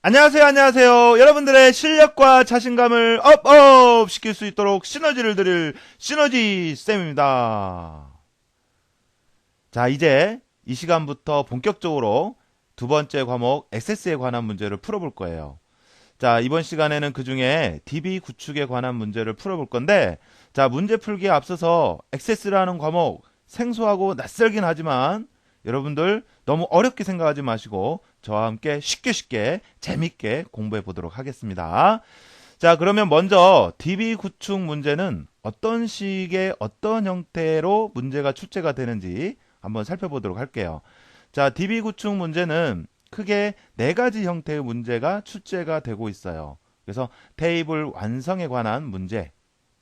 안녕하세요, 안녕하세요. 여러분들의 실력과 자신감을 업업 시킬 수 있도록 시너지를 드릴 시너지 쌤입니다. 자, 이제 이 시간부터 본격적으로 두 번째 과목 액세스에 관한 문제를 풀어볼 거예요. 자, 이번 시간에는 그 중에 DB 구축에 관한 문제를 풀어볼 건데, 자, 문제 풀기에 앞서서 액세스라는 과목 생소하고 낯설긴 하지만 여러분들 너무 어렵게 생각하지 마시고 저와 함께 쉽게 재밌게 공부해 보도록 하겠습니다. 자, 그러면 먼저 DB 구축 문제는 어떤 식의 어떤 형태로 문제가 출제가 되는지 한번 살펴보도록 할게요. 자, DB 구축 문제는 크게 네 가지 형태의 문제가 출제가 되고 있어요. 그래서 테이블 완성에 관한 문제.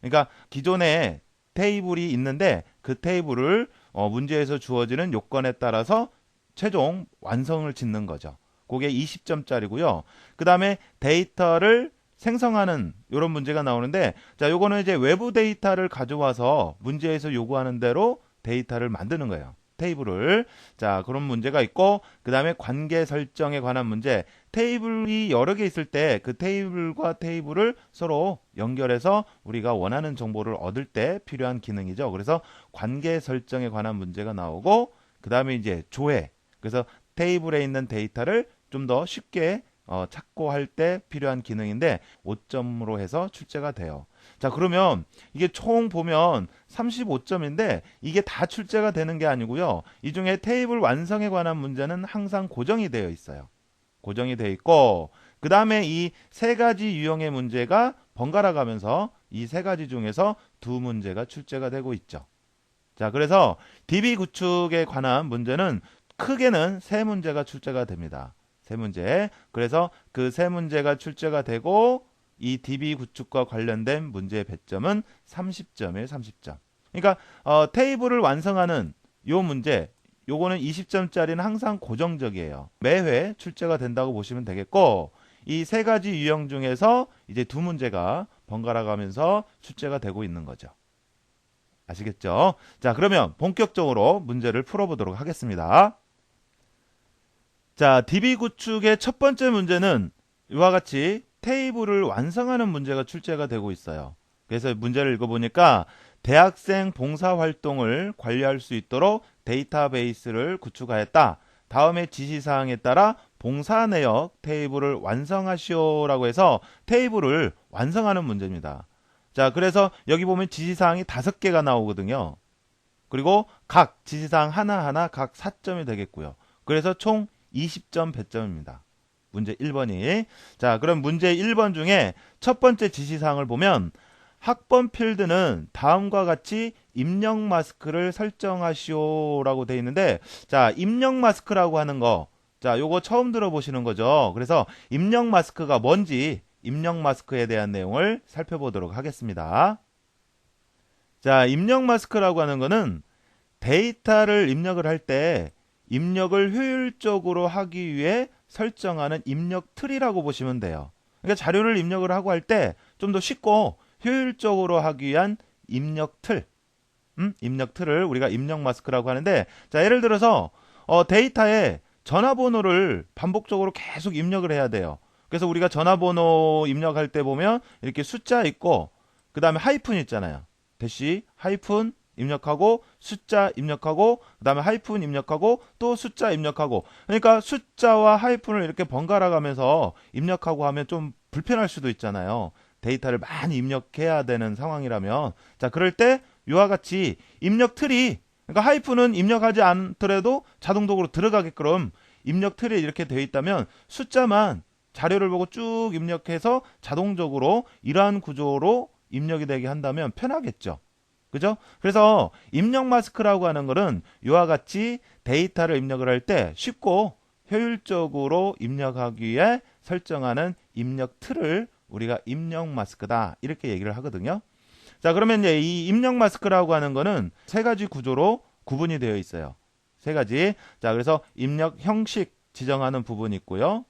그러니까 기존에 테이블이 있는데 그 테이블을 문제에서 주어지는 요건에 따라서 최종 완성을 짓는 거죠. 그게 20점짜리고요. 그 다음에 데이터를 생성하는 이런 문제가 나오는데, 자, 요거는 이제 외부 데이터를 가져와서 문제에서 요구하는 대로 데이터를 만드는 거예요. 테이블을. 자, 그런 문제가 있고, 그 다음에 관계 설정에 관한 문제. 테이블이 여러 개 있을 때 그 테이블과 테이블을 서로 연결해서 우리가 원하는 정보를 얻을 때 필요한 기능이죠. 그래서 관계 설정에 관한 문제가 나오고, 그 다음에 이제 조회. 그래서 테이블에 있는 데이터를 좀 더 쉽게 찾고 할 때 필요한 기능인데 5점으로 해서 출제가 돼요. 자, 그러면 이게 총 보면 35점인데 이게 다 출제가 되는 게 아니고요. 이 중에 테이블 완성에 관한 문제는 항상 고정이 되어 있어요. 고정이 되어 있고, 그 다음에 이 세 가지 유형의 문제가 번갈아 가면서 이 세 가지 중에서 두 문제가 출제가 되고 있죠. 자, 그래서 DB 구축에 관한 문제는 크게는 세 문제가 출제가 됩니다. 세 문제. 그래서 그 세 문제가 출제가 되고 이 DB 구축과 관련된 문제의 배점은 30점이에요. 30점. 그러니까 테이블을 완성하는 요 문제, 요거는 20점짜리는 항상 고정적이에요. 매회 출제가 된다고 보시면 되겠고, 이 세 가지 유형 중에서 이제 두 문제가 번갈아 가면서 출제가 되고 있는 거죠. 아시겠죠? 자, 그러면 본격적으로 문제를 풀어보도록 하겠습니다. 자, DB 구축의 첫 번째 문제는 이와 같이 테이블을 완성하는 문제가 출제가 되고 있어요. 그래서 문제를 읽어보니까 대학생 봉사활동을 관리할 수 있도록 데이터베이스를 구축하였다. 다음의 지시사항에 따라 봉사 내역 테이블을 완성하시오라고 해서 테이블을 완성하는 문제입니다. 자, 그래서 여기 보면 지시사항이 5개가 나오거든요. 그리고 각 지시사항 하나하나 각 4점이 되겠고요. 그래서 총 20점 배점입니다. 문제 1번이. 자, 그럼 문제 1번 중에 첫 번째 지시사항을 보면 학번 필드는 다음과 같이 입력 마스크를 설정하시오라고 되어 있는데, 자, 입력 마스크라고 하는 거, 자, 요거 처음 들어보시는 거죠. 그래서 입력 마스크가 뭔지 입력 마스크에 대한 내용을 살펴보도록 하겠습니다. 자, 입력 마스크라고 하는 거는 데이터를 입력을 할 때 입력을 효율적으로 하기 위해 설정하는 입력 틀이라고 보시면 돼요. 그러니까 자료를 입력을 하고 할 때 좀 더 쉽고 효율적으로 하기 위한 입력 틀, 입력 틀을 우리가 입력 마스크라고 하는데, 자, 예를 들어서 데이터에 전화번호를 반복적으로 계속 입력을 해야 돼요. 그래서 우리가 전화번호 입력할 때 보면 이렇게 숫자 있고 그 다음에 하이픈 있잖아요. 대시 하이픈 입력하고 숫자 입력하고 그 다음에 하이픈 입력하고 또 숫자 입력하고, 그러니까 숫자와 하이픈을 이렇게 번갈아 가면서 입력하고 하면 좀 불편할 수도 있잖아요. 데이터를 많이 입력해야 되는 상황이라면, 자, 그럴 때 이와 같이 입력 틀이, 그러니까 하이픈은 입력하지 않더라도 자동적으로 들어가게끔 입력 틀이 이렇게 되어 있다면 숫자만 자료를 보고 쭉 입력해서 자동적으로 이러한 구조로 입력이 되게 한다면 편하겠죠. 그죠? 그래서 입력 마스크라고 하는 것은 이와 같이 데이터를 입력을 할 때 쉽고 효율적으로 입력하기 위해 설정하는 입력 틀을 우리가 입력 마스크다 이렇게 얘기를 하거든요. 자, 그러면 이제 이 입력 마스크라고 하는 거는 세 가지 구조로 구분이 되어 있어요. 세 가지. 자, 그래서 입력 형식 지정하는 부분이 있고요.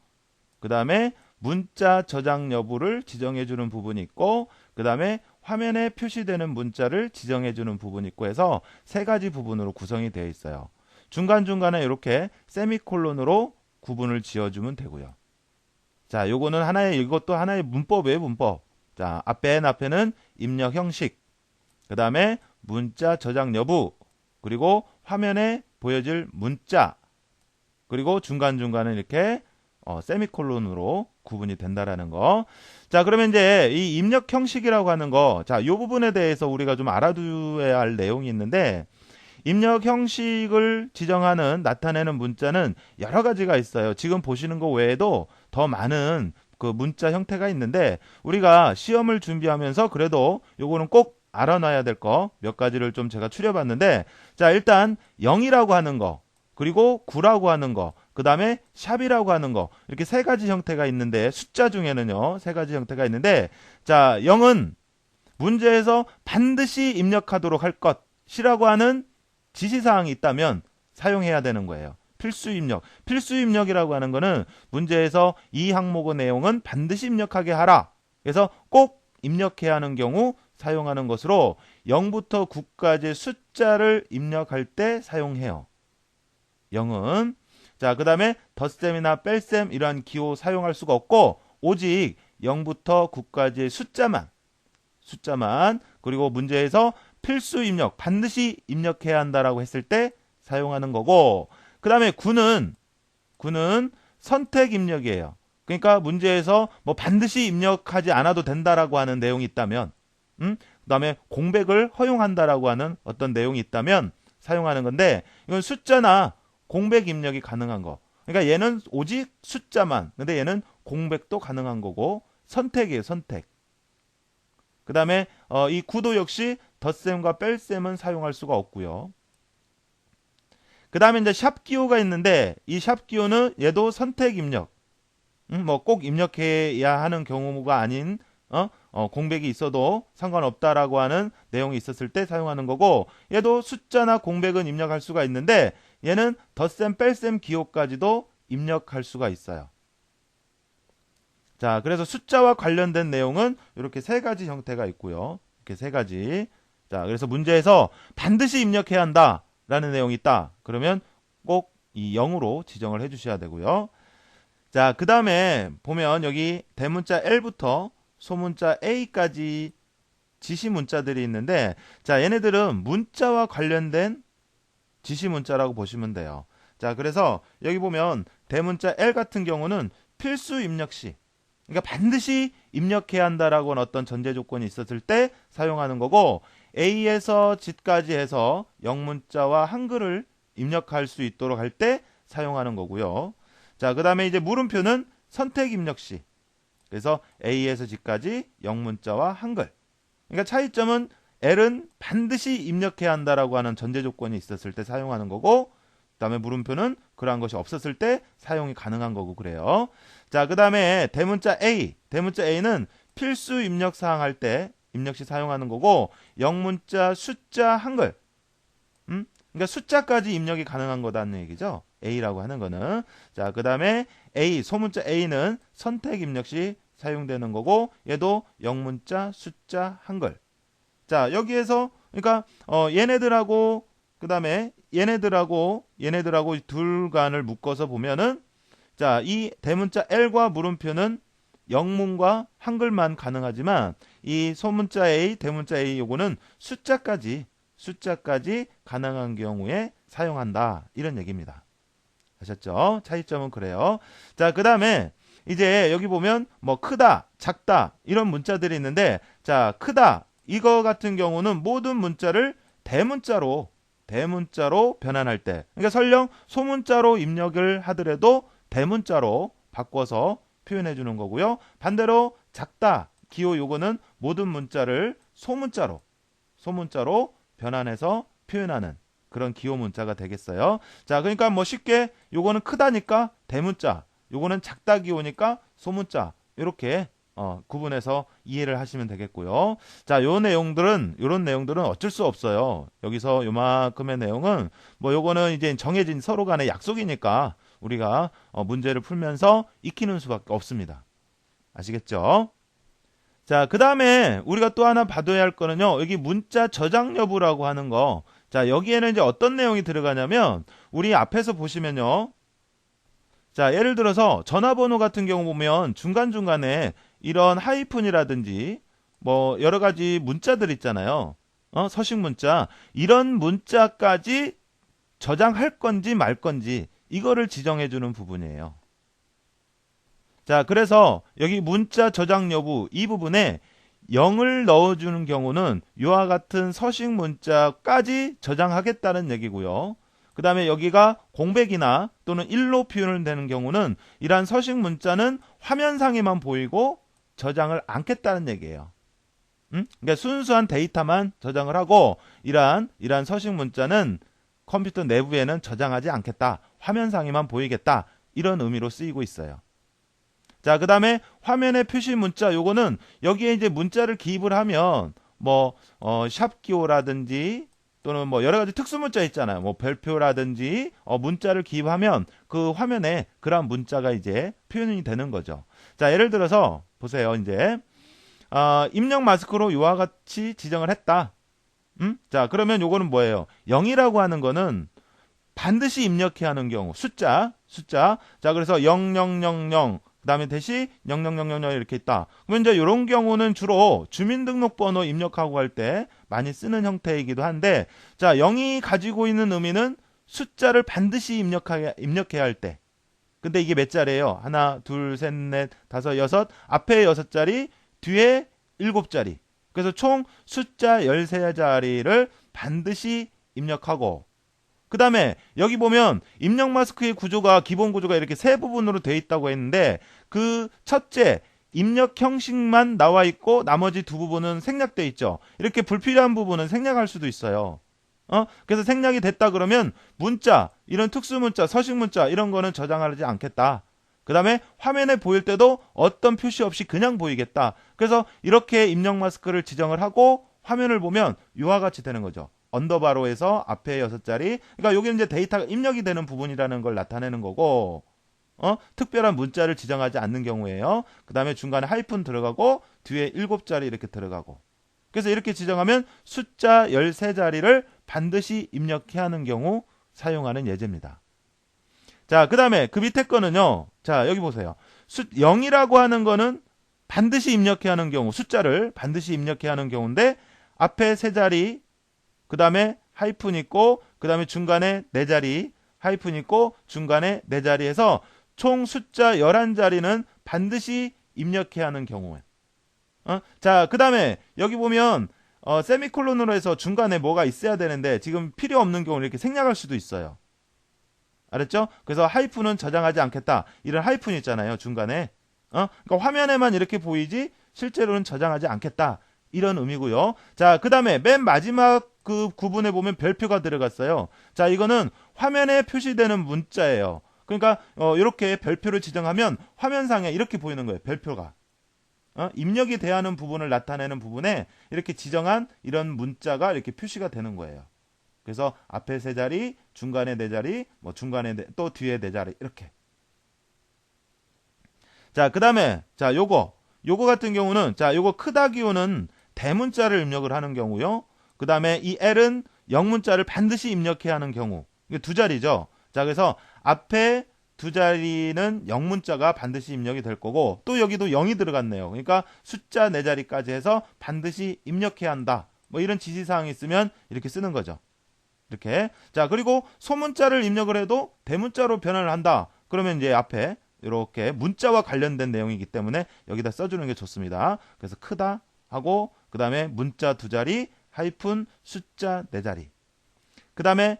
그 다음에 문자 저장 여부를 지정해 주는 부분이 있고, 그 다음에 화면에 표시되는 문자를 지정해 주는 부분이 있고 해서 세 가지 부분으로 구성이 되어 있어요. 중간중간에 이렇게 세미콜론으로 구분을 지어주면 되고요. 자, 요거는 이것도 하나의 문법이에요, 문법. 자, 맨 앞에는 입력 형식, 그 다음에 문자 저장 여부, 그리고 화면에 보여질 문자, 그리고 중간중간은 이렇게 세미콜론으로 구분이 된다라는 거. 자, 그러면 이제 이 입력 형식이라고 하는 거, 자, 요 부분에 대해서 우리가 좀 알아두어야 할 내용이 있는데, 입력 형식을 지정하는, 나타내는 문자는 여러 가지가 있어요. 지금 보시는 거 외에도 더 많은 그 문자 형태가 있는데, 우리가 시험을 준비하면서 그래도 요거는 꼭 알아놔야 될 거 몇 가지를 좀 제가 추려봤는데, 자, 일단 0이라고 하는 거, 그리고 9라고 하는 거, 그 다음에 샵이라고 하는 거, 이렇게 세 가지 형태가 있는데, 숫자 중에는요, 세 가지 형태가 있는데, 자, 0은 문제에서 반드시 입력하도록 할 것이라고 하는 지시사항이 있다면 사용해야 되는 거예요. 필수 입력. 필수 입력이라고 하는 거는 문제에서 이 항목의 내용은 반드시 입력하게 하라. 그래서 꼭 입력해야 하는 경우 사용하는 것으로 0부터 9까지 숫자를 입력할 때 사용해요. 0은. 자, 그 다음에 덧셈이나 뺄셈 이러한 기호 사용할 수가 없고 오직 0부터 9까지의 숫자만 그리고 문제에서 필수 입력, 반드시 입력해야 한다라고 했을 때 사용하는 거고, 그 다음에 9는 선택 입력이에요. 그러니까 문제에서 뭐 반드시 입력하지 않아도 된다라고 하는 내용이 있다면, 그 다음에 공백을 허용한다라고 하는 어떤 내용이 있다면 사용하는 건데, 이건 숫자나 공백 입력이 가능한 거. 그러니까 얘는 오직 숫자만, 근데 얘는 공백도 가능한 거고, 선택이에요, 선택. 그 다음에 이 구도 역시 덧셈과 뺄셈은 사용할 수가 없고요. 그 다음에 이제 샵 기호가 있는데 이 샵 기호는 얘도 선택 입력. 뭐 꼭 입력해야 하는 경우가 아닌 공백이 있어도 상관없다라고 하는 내용이 있었을 때 사용하는 거고, 얘도 숫자나 공백은 입력할 수가 있는데 얘는 덧셈 뺄셈 기호까지도 입력할 수가 있어요. 자, 그래서 숫자와 관련된 내용은 이렇게 세 가지 형태가 있고요. 이렇게 세 가지. 자, 그래서 문제에서 반드시 입력해야 한다라는 내용이 있다. 그러면 꼭 이 0으로 지정을 해주셔야 되고요. 자, 그 다음에 보면 여기 대문자 L부터 소문자 A까지 지시 문자들이 있는데, 자, 얘네들은 문자와 관련된 지시 문자라고 보시면 돼요. 자, 그래서 여기 보면 대문자 L 같은 경우는 필수 입력 시, 그러니까 반드시 입력해야 한다라고 하는 어떤 전제 조건이 있었을 때 사용하는 거고, A에서 Z까지 해서 영문자와 한글을 입력할 수 있도록 할 때 사용하는 거고요. 자, 그 다음에 이제 물음표는 선택 입력 시, 그래서 A에서 Z까지 영문자와 한글. 그러니까 차이점은 L은 반드시 입력해야 한다라고 하는 전제 조건이 있었을 때 사용하는 거고, 그 다음에 물음표는 그러한 것이 없었을 때 사용이 가능한 거고 그래요. 자, 그 다음에 대문자 A는 필수 입력 사항 할 때 입력 시 사용하는 거고, 영문자, 숫자, 한글. 그러니까 숫자까지 입력이 가능한 거다는 얘기죠. A라고 하는 거는. 자, 그 다음에 소문자 A는 선택 입력 시 사용되는 거고, 얘도 영문자, 숫자, 한글. 자, 여기에서 그러니까 얘네들하고 그 다음에 얘네들하고 둘 간을 묶어서 보면은, 자, 이 대문자 L과 물음표는 영문과 한글만 가능하지만 이 소문자 A, 대문자 A 요거는 숫자까지 가능한 경우에 사용한다. 이런 얘기입니다. 아셨죠? 차이점은 그래요. 자, 그 다음에 이제 여기 보면 뭐 크다, 작다 이런 문자들이 있는데, 자, 크다 이거 같은 경우는 모든 문자를 대문자로 변환할 때, 그러니까 설령 소문자로 입력을 하더라도 대문자로 바꿔서 표현해 주는 거고요. 반대로 작다 기호 요거는 모든 문자를 소문자로 변환해서 표현하는 그런 기호 문자가 되겠어요. 자, 그러니까 뭐 쉽게 요거는 크다니까 대문자, 요거는 작다 기호니까 소문자, 이렇게 구분해서 이해를 하시면 되겠고요. 자, 이런 내용들은 어쩔 수 없어요. 여기서 요만큼의 내용은 뭐 요거는 이제 정해진 서로 간의 약속이니까 우리가 문제를 풀면서 익히는 수밖에 없습니다. 아시겠죠? 자, 그 다음에 우리가 또 하나 봐둬야 할 거는요, 여기 문자 저장 여부라고 하는 거. 자, 여기에는 이제 어떤 내용이 들어가냐면, 우리 앞에서 보시면요, 자, 예를 들어서 전화번호 같은 경우 보면 중간중간에 이런 하이픈이라든지 뭐 여러 가지 문자들 있잖아요. 서식 문자. 이런 문자까지 저장할 건지 말 건지 이거를 지정해 주는 부분이에요. 자, 그래서 여기 문자 저장 여부 이 부분에 0을 넣어주는 경우는 이와 같은 서식 문자까지 저장하겠다는 얘기고요. 그 다음에 여기가 공백이나 또는 1로 표현되는 경우는 이러한 서식 문자는 화면상에만 보이고 저장을 않겠다는 얘기예요. 그러니까 순수한 데이터만 저장을 하고 이러한 서식 문자는 컴퓨터 내부에는 저장하지 않겠다. 화면상에만 보이겠다. 이런 의미로 쓰이고 있어요. 자, 그 다음에 화면의 표시 문자 요거는 여기에 이제 문자를 기입을 하면 뭐 샵 기호라든지 또는 뭐 여러 가지 특수 문자 있잖아요. 뭐 별표라든지 문자를 기입하면 그 화면에 그러한 문자가 이제 표현이 되는 거죠. 자, 예를 들어서 보세요. 이제 입력 마스크로 이와 같이 지정을 했다. 자, 그러면 요거는 뭐예요? 0이라고 하는 거는 반드시 입력해야 하는 경우 숫자. 자, 그래서 0000 그 다음에 대시 0000 이렇게 있다. 그러면 이제 이런 경우는 주로 주민등록번호 입력하고 할 때 많이 쓰는 형태이기도 한데, 자, 0이 가지고 있는 의미는 숫자를 반드시 입력해야 할 때. 근데 이게 몇 자리예요? 하나, 둘, 셋, 넷, 다섯, 여섯. 앞에 6자리, 뒤에 7자리. 그래서 총 숫자 13자리를 반드시 입력하고, 그 다음에 여기 보면 입력 마스크의 구조가 기본 구조가 이렇게 세 부분으로 되어 있다고 했는데 그 첫째 입력 형식만 나와 있고 나머지 두 부분은 생략되어 있죠. 이렇게 불필요한 부분은 생략할 수도 있어요. 그래서 생략이 됐다 그러면 문자, 이런 특수 문자, 서식 문자 이런 거는 저장하지 않겠다. 그 다음에 화면에 보일 때도 어떤 표시 없이 그냥 보이겠다. 그래서 이렇게 입력 마스크를 지정을 하고 화면을 보면 이와 같이 되는 거죠. 언더바로 해서 앞에 6자리. 그러니까 여기는 이제 데이터가 입력이 되는 부분이라는 걸 나타내는 거고, 특별한 문자를 지정하지 않는 경우에요. 그 다음에 중간에 하이픈 들어가고, 뒤에 7자리 이렇게 들어가고. 그래서 이렇게 지정하면 숫자 13자리를 반드시 입력해야 하는 경우 사용하는 예제입니다. 자, 그 다음에 그 밑에 거는요. 자, 여기 보세요. 0이라고 하는 거는 반드시 입력해야 하는 경우, 숫자를 반드시 입력해야 하는 경우인데, 앞에 3자리, 그 다음에 하이픈 있고 그 다음에 중간에 4자리 하이픈 있고 중간에 4자리 해서 총 숫자 11자리는 반드시 입력해야 하는 경우에 자, 그 다음에 여기 보면 세미콜론으로 해서 중간에 뭐가 있어야 되는데 지금 필요 없는 경우를 이렇게 생략할 수도 있어요. 알았죠? 그래서 하이픈은 저장하지 않겠다. 이런 하이픈 있잖아요. 중간에 그러니까 화면에만 이렇게 보이지 실제로는 저장하지 않겠다. 이런 의미고요. 자, 그 다음에 맨 마지막 그 구분에 보면 별표가 들어갔어요. 자, 이거는 화면에 표시되는 문자예요. 그러니까 이렇게 별표를 지정하면 화면상에 이렇게 보이는 거예요. 별표가. 입력이 돼야 하는 부분을 나타내는 부분에 이렇게 지정한 이런 문자가 이렇게 표시가 되는 거예요. 그래서 앞에 3자리, 중간에 4자리, 뭐 중간에 또 뒤에 4자리 이렇게. 자, 그 다음에 자, 요거 같은 경우는 자, 요거 크다 기호는 대문자를 입력을 하는 경우요. 그 다음에 이 L은 영문자를 반드시 입력해야 하는 경우. 이게 2자리죠. 자, 그래서 앞에 2자리는 영문자가 반드시 입력이 될 거고 또 여기도 0이 들어갔네요. 그러니까 숫자 4자리까지 해서 반드시 입력해야 한다. 뭐 이런 지시사항이 있으면 이렇게 쓰는 거죠. 이렇게. 자, 그리고 소문자를 입력을 해도 대문자로 변환을 한다. 그러면 이제 앞에 이렇게 문자와 관련된 내용이기 때문에 여기다 써주는 게 좋습니다. 그래서 크다 하고 그 다음에 문자 2자리 하이픈 숫자 4자리. 그 다음에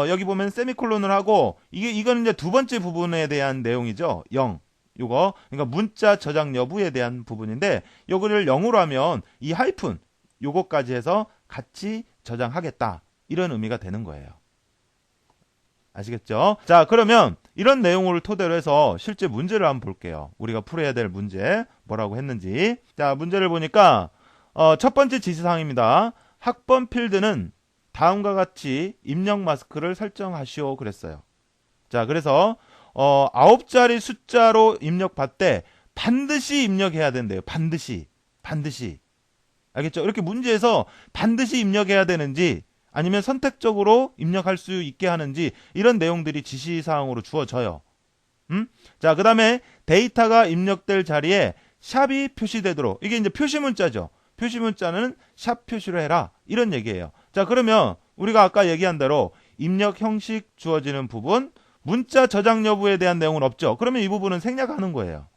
여기 보면 세미콜론을 하고 이거는 이제 두 번째 부분에 대한 내용이죠. 0. 요거 그러니까 문자 저장 여부에 대한 부분인데 요거를 0으로 하면 이 하이픈 요거까지 해서 같이 저장하겠다. 이런 의미가 되는 거예요. 아시겠죠? 자, 그러면 이런 내용을 토대로 해서 실제 문제를 한번 볼게요. 우리가 풀어야 될 문제 뭐라고 했는지. 자, 문제를 보니까 첫 번째 지시사항입니다. 학번 필드는 다음과 같이 입력 마스크를 설정하시오 그랬어요. 자, 그래서 9자리 숫자로 입력받 때 반드시 입력해야 된대요. 반드시. 알겠죠? 이렇게 문제에서 반드시 입력해야 되는지 아니면 선택적으로 입력할 수 있게 하는지 이런 내용들이 지시사항으로 주어져요. 자, 그 다음에 데이터가 입력될 자리에 샵이 표시되도록, 이게 이제 표시 문자죠. 표시 문자는 샵 표시로 해라, 이런 얘기예요. 자, 그러면 우리가 아까 얘기한 대로 입력 형식 주어지는 부분, 문자 저장 여부에 대한 내용은 없죠. 그러면 이 부분은 생략하는 거예요.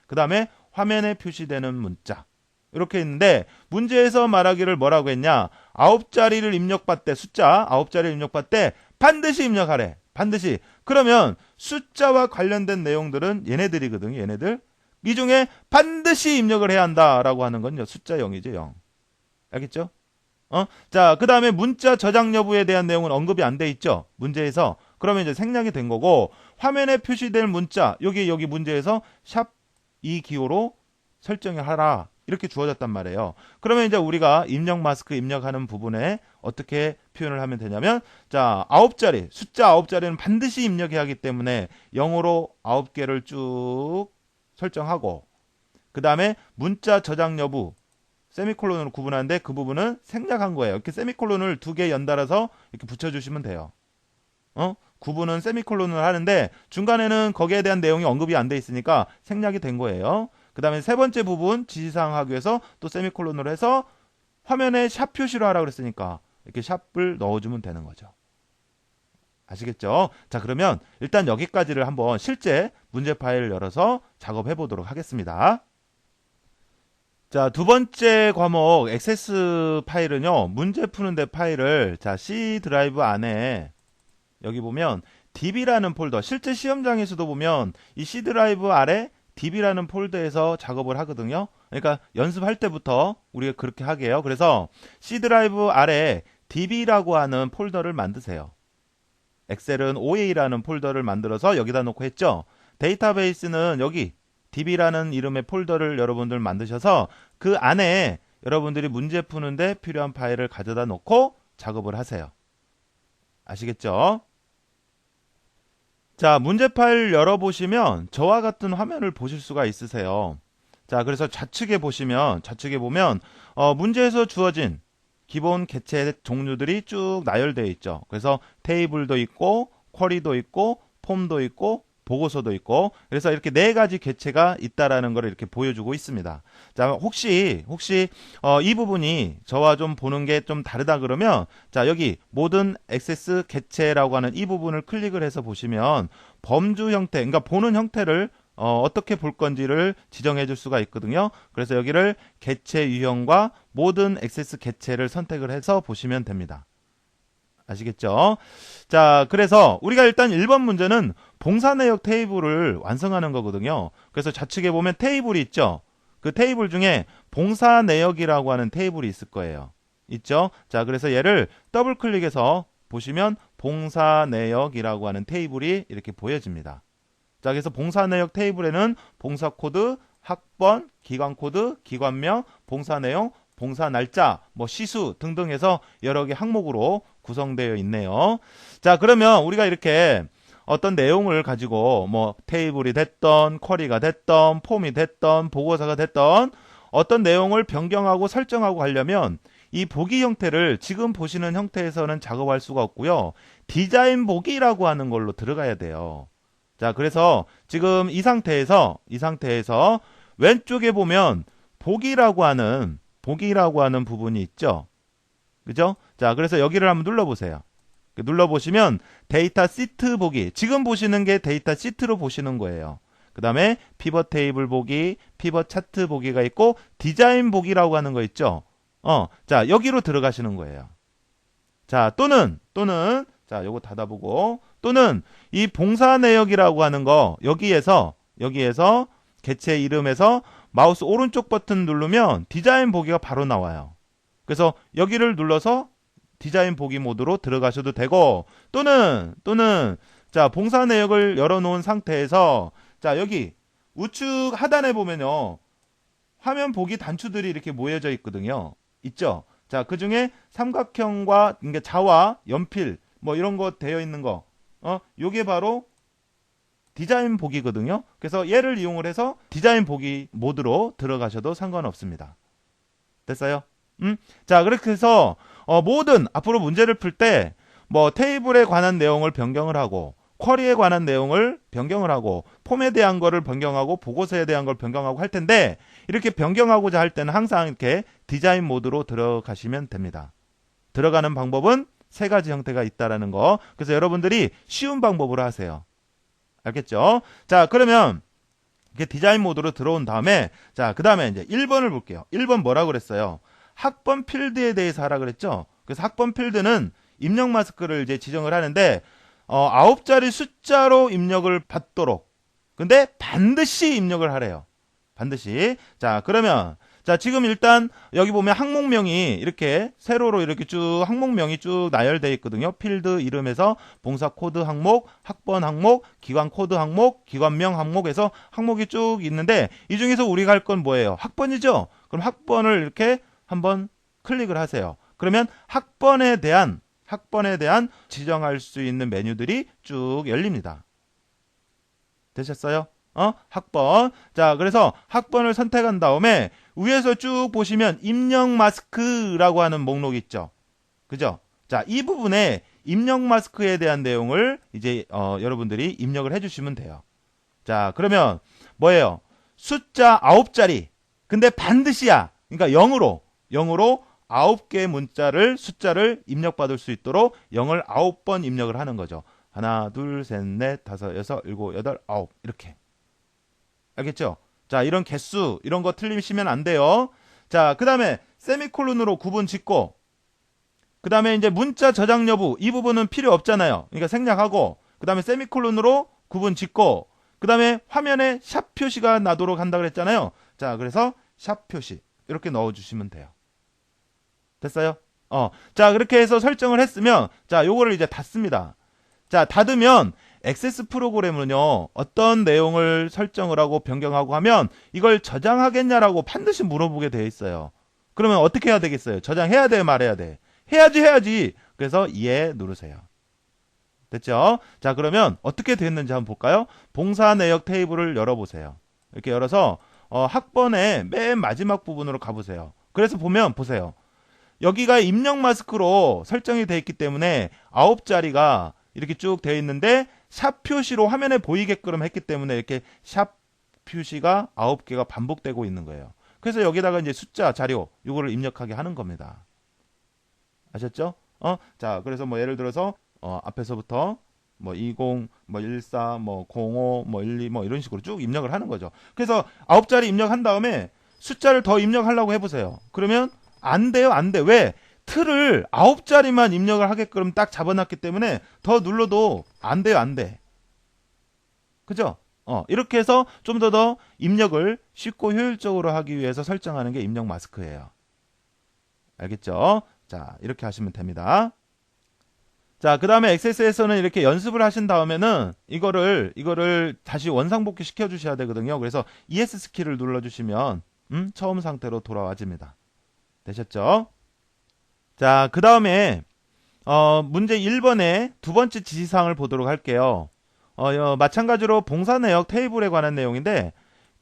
그 다음에 화면에 표시되는 문자, 이렇게 있는데, 문제에서 말하기를 뭐라고 했냐, 9자리를 입력받되, 숫자 9자리를 입력받되 반드시 입력하래. 반드시. 그러면 숫자와 관련된 내용들은 얘네들이거든요. 얘네들. 이 중에 반드시 입력을 해야 한다라고 하는 건요, 숫자 0이죠. 0. 알겠죠? 자, 그 다음에 문자 저장 여부에 대한 내용은 언급이 안 돼 있죠, 문제에서. 그러면 이제 생략이 된 거고, 화면에 표시될 문자, 여기 문제에서 샵 이 기호로 설정을 하라, 이렇게 주어졌단 말이에요. 그러면 이제 우리가 입력 마스크 입력하는 부분에 어떻게 표현을 하면 되냐면, 자, 9자리, 숫자 9자리는 반드시 입력해야 하기 때문에 0으로 9개를 쭉 설정하고, 그 다음에 문자 저장 여부, 세미콜론으로 구분하는데 그 부분은 생략한 거예요. 이렇게 세미콜론을 2개 연달아서 이렇게 붙여주시면 돼요. 구분은 세미콜론을 하는데 중간에는 거기에 대한 내용이 언급이 안 돼 있으니까 생략이 된 거예요. 그 다음에 세 번째 부분, 지시사항 하기 위해서 또 세미콜론으로 해서 화면에 샵 표시로 하라 그랬으니까 이렇게 샵을 넣어주면 되는 거죠. 아시겠죠? 자, 그러면 일단 여기까지를 한번 실제 문제 파일을 열어서 작업해 보도록 하겠습니다. 자, 두 번째 과목 액세스 파일은요, 문제 푸는데 파일을, 자, C 드라이브 안에 여기 보면 db라는 폴더, 실제 시험장에서도 보면 이 C 드라이브 아래 db라는 폴더에서 작업을 하거든요. 그러니까 연습할 때부터 우리가 그렇게 하게 해요. 그래서 C 드라이브 아래 db라고 하는 폴더를 만드세요. 엑셀은 OA라는 폴더를 만들어서 여기다 놓고 했죠. 데이터베이스는 여기 db라는 이름의 폴더를 여러분들 만드셔서 그 안에 여러분들이 문제 푸는데 필요한 파일을 가져다 놓고 작업을 하세요. 아시겠죠? 자, 문제 파일 열어보시면 저와 같은 화면을 보실 수가 있으세요. 자, 그래서 좌측에 보면 문제에서 주어진 기본 객체 종류들이 쭉 나열되어 있죠. 그래서 테이블도 있고 쿼리도 있고 폼도 있고 보고서도 있고, 그래서 이렇게 네 가지 객체가 있다라는 걸 이렇게 보여주고 있습니다. 자, 혹시 이 부분이 저와 좀 보는 게 좀 다르다 그러면, 자, 여기 모든 액세스 객체라고 하는 이 부분을 클릭을 해서 보시면 범주 형태, 그러니까 보는 형태를 어떻게 볼 건지를 지정해 줄 수가 있거든요. 그래서 여기를 객체 유형과 모든 액세스 객체를 선택을 해서 보시면 됩니다. 아시겠죠? 자, 그래서 우리가 일단 1번 문제는 봉사 내역 테이블을 완성하는 거거든요. 그래서 좌측에 보면 테이블이 있죠. 그 테이블 중에 봉사 내역이라고 하는 테이블이 있을 거예요. 있죠? 자, 그래서 얘를 더블 클릭해서 보시면 봉사 내역이라고 하는 테이블이 이렇게 보여집니다. 자, 그래서 봉사 내역 테이블에는 봉사 코드, 학번, 기관 코드, 기관명, 봉사 내용, 봉사 날짜, 시수 등등 해서 여러 개 항목으로 구성되어 있네요. 자, 그러면 우리가 이렇게 어떤 내용을 가지고 테이블이 됐던, 쿼리가 됐던, 폼이 됐던, 보고서가 됐던 어떤 내용을 변경하고 설정하고 하려면 이 보기 형태를 지금 보시는 형태에서는 작업할 수가 없고요. 디자인 보기라고 하는 걸로 들어가야 돼요. 자, 그래서 지금 이 상태에서 왼쪽에 보면 보기라고 하는 부분이 있죠. 그죠? 자, 그래서 여기를 한번 눌러보세요. 눌러보시면 데이터 시트 보기, 지금 보시는 게 데이터 시트로 보시는 거예요. 그 다음에 피벗 테이블 보기, 피벗 차트 보기가 있고 디자인 보기라고 하는 거 있죠. 자, 여기로 들어가시는 거예요. 자, 또는 자, 요거 닫아보고, 또는 이 봉사 내역이라고 하는 거 여기에서 객체 이름에서 마우스 오른쪽 버튼 누르면 디자인 보기가 바로 나와요. 그래서 여기를 눌러서 디자인 보기 모드로 들어가셔도 되고, 또는 자, 봉사 내역을 열어놓은 상태에서, 자, 여기 우측 하단에 보면요, 화면 보기 단추들이 이렇게 모여져 있거든요. 있죠? 자, 그 중에 삼각형과 그러니까 자와 연필 이런 거 되어 있는 거, 요게 바로 디자인 보기거든요. 그래서 얘를 이용을 해서 디자인 보기 모드로 들어가셔도 상관없습니다. 됐어요? 자, 그렇게 해서 모든 앞으로 문제를 풀 때 테이블에 관한 내용을 변경을 하고, 쿼리에 관한 내용을 변경을 하고 폼에 대한 거를 변경하고 보고서에 대한 걸 변경하고 할 텐데 이렇게 변경하고자 할 때는 항상 이렇게 디자인 모드로 들어가시면 됩니다. 들어가는 방법은 세 가지 형태가 있다라는 거. 그래서 여러분들이 쉬운 방법으로 하세요. 알겠죠? 자, 그러면 이렇게 디자인 모드로 들어온 다음에 자, 그다음에 이제 1번을 볼게요. 1번 뭐라고 그랬어요? 학번 필드에 대해서 하라 그랬죠? 그래서 학번 필드는 입력 마스크를 이제 지정을 하는데 9자리 숫자로 입력을 받도록. 근데 반드시 입력을 하래요. 반드시. 자, 그러면 자, 지금 일단 여기 보면 항목명이 이렇게 세로로 이렇게 쭉 항목명이 쭉 나열되어 있거든요. 필드 이름에서 봉사 코드 항목, 학번 항목, 기관 코드 항목, 기관명 항목에서 항목이 쭉 있는데 이 중에서 우리가 할 건 뭐예요? 학번이죠? 그럼 학번을 이렇게 한번 클릭을 하세요. 그러면 학번에 대한 지정할 수 있는 메뉴들이 쭉 열립니다. 되셨어요? 학번. 자, 그래서 학번을 선택한 다음에 위에서 쭉 보시면 입력 마스크라고 하는 목록이 있죠. 그죠? 자, 이 부분에 입력 마스크에 대한 내용을 이제 여러분들이 입력을 해주시면 돼요. 자, 그러면 뭐예요? 숫자 9자리. 근데 반드시야. 그러니까 0으로 9개의 숫자를 입력받을 수 있도록 0을 9번 입력을 하는 거죠. 하나, 둘, 셋, 넷, 다섯, 여섯, 일곱, 여덟, 아홉 이렇게. 알겠죠? 자, 이런 개수 이런 거 틀리시면 안 돼요. 자, 그 다음에 세미콜론으로 구분 짓고 그 다음에 이제 문자 저장 여부 이 부분은 필요 없잖아요. 그러니까 생략하고 그 다음에 세미콜론으로 구분 짓고 그 다음에 화면에 샵 표시가 나도록 한다 그랬잖아요. 자, 그래서 샵 표시 이렇게 넣어주시면 돼요. 됐어요? 자, 그렇게 해서 설정을 했으면 자, 요거를 이제 닫습니다. 자, 닫으면 액세스 프로그램은요, 어떤 내용을 설정을 하고 변경하고 하면 이걸 저장하겠냐라고 반드시 물어보게 되어 있어요. 그러면 어떻게 해야 되겠어요? 저장해야 돼, 말해야 돼? 해야지. 그래서 예 누르세요. 됐죠? 자, 그러면 어떻게 됐는지 한번 볼까요? 봉사 내역 테이블을 열어보세요. 이렇게 열어서 학번의 맨 마지막 부분으로 가보세요. 그래서 보면 보세요. 여기가 입력 마스크로 설정이 되어 있기 때문에 9자리가 이렇게 쭉 되어 있는데 샵 표시로 화면에 보이게끔 했기 때문에 이렇게 샵 표시가 9개가 반복되고 있는 거예요. 그래서 여기다가 이제 숫자 자료 이거를 입력하게 하는 겁니다. 아셨죠? 자, 그래서 뭐 예를 들어서 앞에서부터 뭐 20, 뭐 14, 뭐 05, 뭐 12, 뭐 이런 식으로 쭉 입력을 하는 거죠. 그래서 9자리 입력한 다음에 숫자를 더 입력하려고 해보세요. 그러면 안 돼요, 안 돼. 왜? 틀을 9자리만 입력을 하게끔 딱 잡아놨기 때문에 더 눌러도 안 돼요, 안 돼. 그죠? 이렇게 해서 좀 더 입력을 쉽고 효율적으로 하기 위해서 설정하는 게 입력 마스크예요. 알겠죠? 자, 이렇게 하시면 됩니다. 자, 그 다음에 엑세스에서는 이렇게 연습을 하신 다음에는 이거를 다시 원상복귀 시켜주셔야 되거든요. 그래서 ES 키를 눌러주시면 처음 상태로 돌아와집니다. 되셨죠? 자, 그 다음에 문제 1번의 두 번째 지시사항을 보도록 할게요. 마찬가지로 봉사 내역 테이블에 관한 내용인데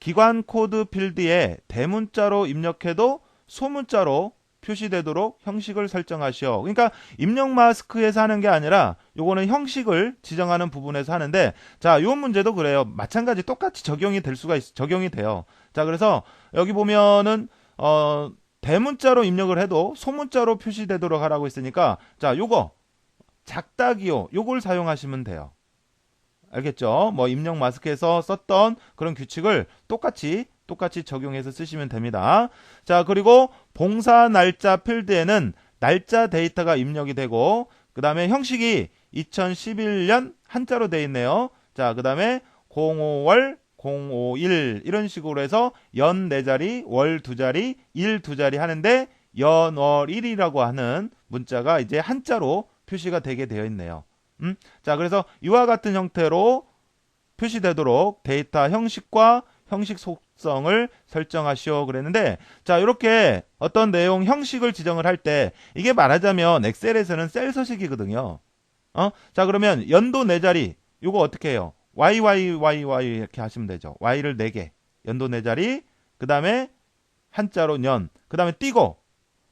기관 코드 필드에 대문자로 입력해도 소문자로 표시되도록 형식을 설정하시오. 그러니까 입력 마스크에서 하는 게 아니라 요거는 형식을 지정하는 부분에서 하는데 자, 요 문제도 그래요. 마찬가지 똑같이 적용이 돼요. 자, 그래서 여기 보면은 대문자로 입력을 해도 소문자로 표시되도록 하라고 했으니까 자, 요거 작다기요. 요걸 사용하시면 돼요. 알겠죠? 뭐 입력 마스크에서 썼던 그런 규칙을 똑같이 적용해서 쓰시면 됩니다. 자, 그리고 봉사 날짜 필드에는 날짜 데이터가 입력이 되고 그 다음에 형식이 2011년 한자로 되어 있네요. 자, 그 다음에 05월 051 이런 식으로 해서 연 4자리, 월 2자리, 일 2자리 하는데 연월 1이라고 하는 문자가 이제 한자로 표시가 되게 되어 있네요. 자, 그래서 이와 같은 형태로 표시되도록 데이터 형식과 형식 속성을 설정하시오 그랬는데 자, 이렇게 어떤 내용 형식을 지정을 할 때 이게 말하자면 엑셀에서는 셀 서식이거든요. 자, 그러면 연도 4자리 이거 어떻게 해요? YYYY 이렇게 하시면 되죠. Y를 4개 연도 4자리 그 다음에 한자로 년 그 다음에 띄고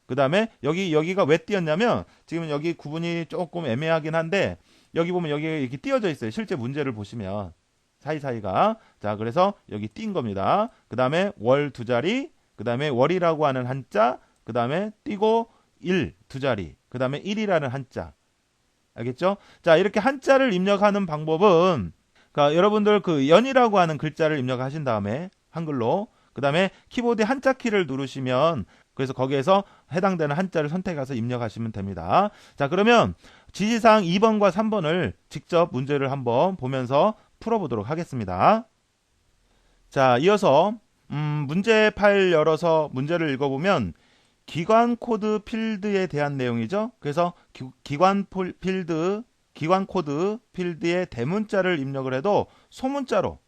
그 다음에 여기가 왜 띄었냐면 지금 여기 구분이 조금 애매하긴 한데 여기 보면 여기에 이렇게 띄어져 있어요. 실제 문제를 보시면 사이사이가. 자, 그래서 여기 띈 겁니다. 그 다음에 월 두 자리, 그 다음에 월이라고 하는 한자, 그 다음에 띄고 1 두 자리, 그 다음에 1이라는 한자. 알겠죠? 자, 이렇게 한자를 입력하는 방법은, 그러니까 여러분들 그 연이라고 하는 글자를 입력하신 다음에 한글로, 그 다음에 키보드에 한자 키를 누르시면, 그래서 거기에서 해당되는 한자를 선택해서 입력하시면 됩니다. 자, 그러면 지시사항 2번과 3번을 직접 문제를 한번 보면서 풀어보도록 하겠습니다. 자, 이어서 문제 파일 열어서 문제를 읽어보면 기관 코드 필드에 대한 내용이죠. 그래서 기관 코드 필드에 대문자를 입력을 해도 소문자로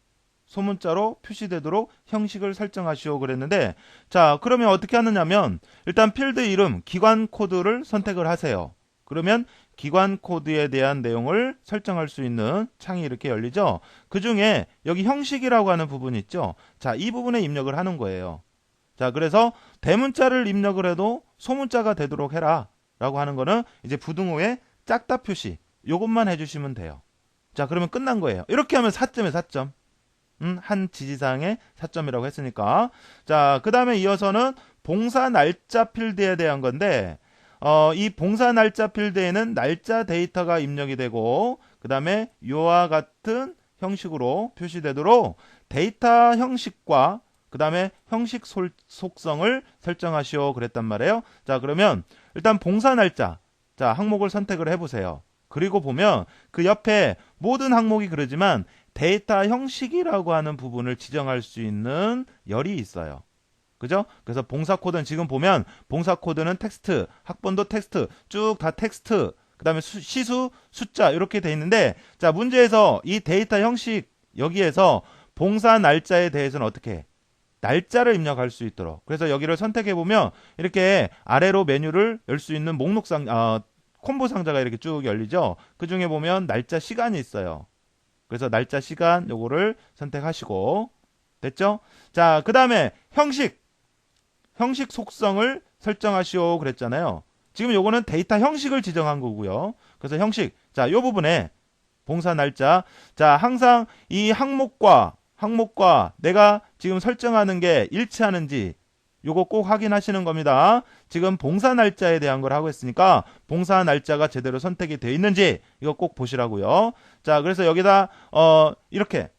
표시되도록 형식을 설정하시오 그랬는데, 자, 그러면 어떻게 하느냐면 일단 필드 이름 기관 코드를 선택을 하세요. 그러면 기관 코드에 대한 내용을 설정할 수 있는 창이 이렇게 열리죠. 그 중에 여기 형식이라고 하는 부분이 있죠. 자, 이 부분에 입력을 하는 거예요. 자, 그래서 대문자를 입력을 해도 소문자가 되도록 해라 라고 하는 거는 이제 부등호에 짝다 표시 요것만 해주시면 돼요. 자, 그러면 끝난 거예요. 이렇게 하면 4점에 4점. 한 지시사항에 4점이라고 했으니까. 자, 그 다음에 이어서는 봉사 날짜 필드에 대한 건데, 이 봉사 날짜 필드에는 날짜 데이터가 입력이 되고, 그 다음에 이와 같은 형식으로 표시되도록 데이터 형식과 그 다음에 형식 속성을 설정하시오 그랬단 말이에요. 자, 그러면 일단 봉사 날짜, 자, 항목을 선택을 해보세요. 그리고 보면 그 옆에 모든 항목이 그러지만 데이터 형식이라고 하는 부분을 지정할 수 있는 열이 있어요. 그죠? 그래서 봉사 코드는 지금 보면 봉사 코드는 텍스트, 학번도 텍스트, 쭉 다 텍스트, 그 다음에 시수, 숫자 이렇게 돼 있는데, 자, 문제에서 이 데이터 형식 여기에서 봉사 날짜에 대해서는 어떻게 해? 날짜를 입력할 수 있도록. 그래서 여기를 선택해 보면 이렇게 아래로 메뉴를 열 수 있는 콤보 상자가 이렇게 쭉 열리죠. 그 중에 보면 날짜 시간이 있어요. 그래서 날짜 시간 요거를 선택하시고, 됐죠? 자, 그 다음에 형식 속성을 설정하시오 그랬잖아요. 지금 요거는 데이터 형식을 지정한 거고요. 그래서 형식, 자, 요 부분에 봉사 날짜, 자, 항상 이 항목과 내가 지금 설정하는 게 일치하는지 요거 꼭 확인하시는 겁니다. 지금 봉사 날짜에 대한 걸 하고 있으니까 봉사 날짜가 제대로 선택이 되어 있는지 이거 꼭 보시라고요. 자, 그래서 여기다 이렇게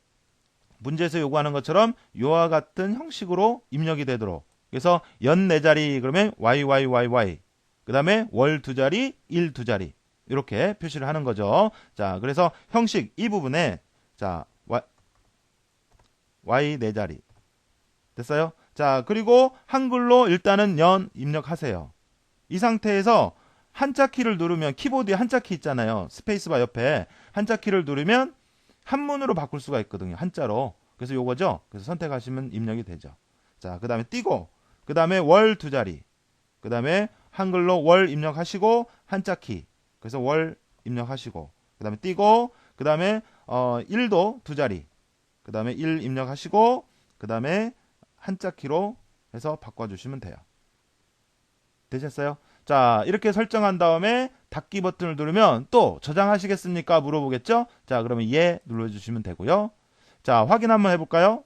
문제에서 요구하는 것처럼 요와 같은 형식으로 입력이 되도록. 그래서 연 4자리 그러면 YYYY, 그 다음에 월 2자리, 일 2자리 이렇게 표시를 하는 거죠. 자, 그래서 형식 이 부분에 자 Y 4자리 됐어요? 자, 그리고 한글로 일단은 연 입력하세요. 이 상태에서 한자 키를 누르면 키보드에 한자 키 있잖아요. 스페이스바 옆에 한자 키를 누르면 한문으로 바꿀 수가 있거든요. 한자로. 그래서 요거죠. 그래서 선택하시면 입력이 되죠. 자, 그 다음에 띄고, 그 다음에 월 2자리, 그 다음에 한글로 월 입력하시고 한자 키, 그래서 월 입력하시고, 그 다음에 띄고, 그 다음에 1도 2자리, 그 다음에 1 입력하시고, 그 다음에 한자 키로 해서 바꿔주시면 돼요. 되셨어요? 자, 이렇게 설정한 다음에 닫기 버튼을 누르면 또 저장하시겠습니까? 물어보겠죠? 자, 그러면 예 눌러주시면 되고요. 자, 확인 한번 해볼까요?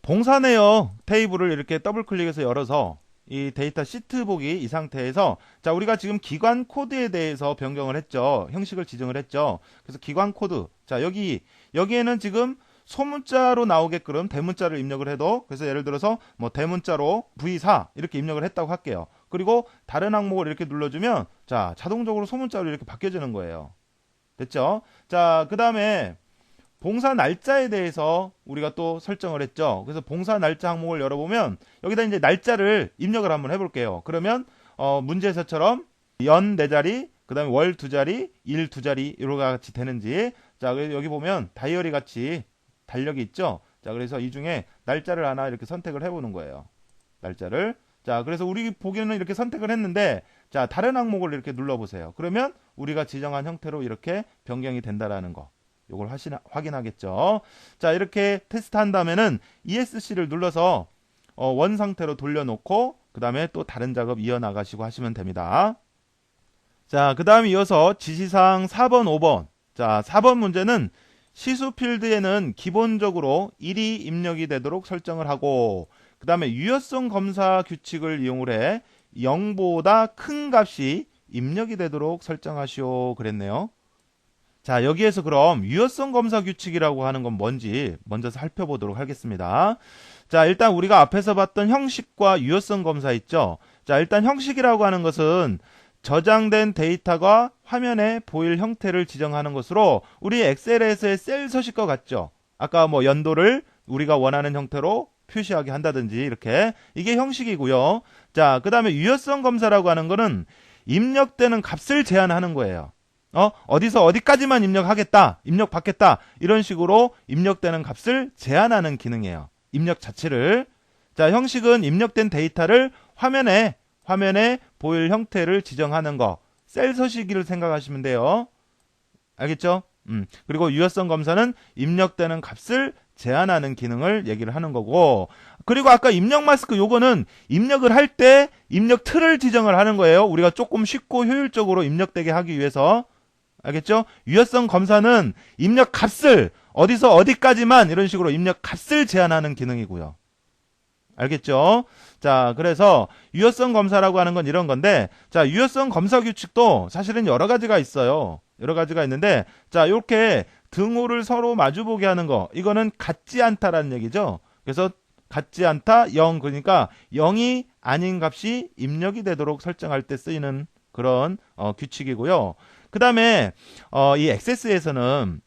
봉사 내역 테이블을 이렇게 더블 클릭해서 열어서 이 데이터 시트 보기 이 상태에서, 자, 우리가 지금 기관 코드에 대해서 변경을 했죠. 형식을 지정을 했죠. 그래서 기관 코드, 자, 여기에는 지금 소문자로 나오게끔 대문자를 입력을 해도, 그래서 예를 들어서 뭐 대문자로 V4 이렇게 입력을 했다고 할게요. 그리고 다른 항목을 이렇게 눌러주면 자, 자동적으로 소문자로 이렇게 바뀌어지는 거예요. 됐죠? 자, 그 다음에 봉사 날짜에 대해서 우리가 또 설정을 했죠. 그래서 봉사 날짜 항목을 열어보면 여기다 이제 날짜를 입력을 한번 해볼게요. 그러면 문제에서처럼 연 4자리, 그 다음에 월 2자리, 일 2자리 이렇게 같이 되는지, 자, 여기 보면 다이어리 같이 달력이 있죠. 자, 그래서 이 중에 날짜를 하나 이렇게 선택을 해보는 거예요. 날짜를. 자, 그래서 우리 보기에는 이렇게 선택을 했는데, 자, 다른 항목을 이렇게 눌러보세요. 그러면 우리가 지정한 형태로 이렇게 변경이 된다라는 거. 요걸 확인하겠죠. 자, 이렇게 테스트 한 다음에는 ESC를 눌러서 원 상태로 돌려놓고 그 다음에 또 다른 작업 이어나가시고 하시면 됩니다. 자, 그 다음 이어서 지시사항 4번, 5번. 자, 4번 문제는 시수 필드에는 기본적으로 1이 입력이 되도록 설정을 하고, 그 다음에 유효성 검사 규칙을 이용을 해 0보다 큰 값이 입력이 되도록 설정하시오 그랬네요. 자, 여기에서 그럼 유효성 검사 규칙이라고 하는 건 뭔지 먼저 살펴보도록 하겠습니다. 자, 일단 우리가 앞에서 봤던 형식과 유효성 검사 있죠. 자, 일단 형식이라고 하는 것은 저장된 데이터가 화면에 보일 형태를 지정하는 것으로 우리 엑셀에서의 셀 서식과 같죠. 아까 뭐 연도를 우리가 원하는 형태로 표시하게 한다든지 이렇게 이게 형식이고요. 자, 그 다음에 유효성 검사라고 하는 거는 입력되는 값을 제한하는 거예요. 어디서 어디까지만 입력하겠다, 입력받겠다 이런 식으로 입력되는 값을 제한하는 기능이에요. 입력 자체를. 자, 형식은 입력된 데이터를 화면에 보일 형태를 지정하는 거. 셀 서식을 생각하시면 돼요. 알겠죠? 그리고 유효성 검사는 입력되는 값을 제한하는 기능을 얘기를 하는 거고, 그리고 아까 입력 마스크 요거는 입력을 할 때 입력 틀을 지정을 하는 거예요. 우리가 조금 쉽고 효율적으로 입력되게 하기 위해서. 알겠죠? 유효성 검사는 입력 값을 어디서 어디까지만 이런 식으로 입력 값을 제한하는 기능이고요. 알겠죠? 자, 그래서 유효성 검사라고 하는 건 이런 건데, 자, 유효성 검사 규칙도 사실은 여러 가지가 있어요. 여러 가지가 있는데, 자, 이렇게 등호를 서로 마주보게 하는 거, 이거는 같지 않다라는 얘기죠. 그래서 같지 않다, 0, 그러니까 0이 아닌 값이 입력이 되도록 설정할 때 쓰이는 그런 규칙이고요. 그 다음에 이 액세스에서는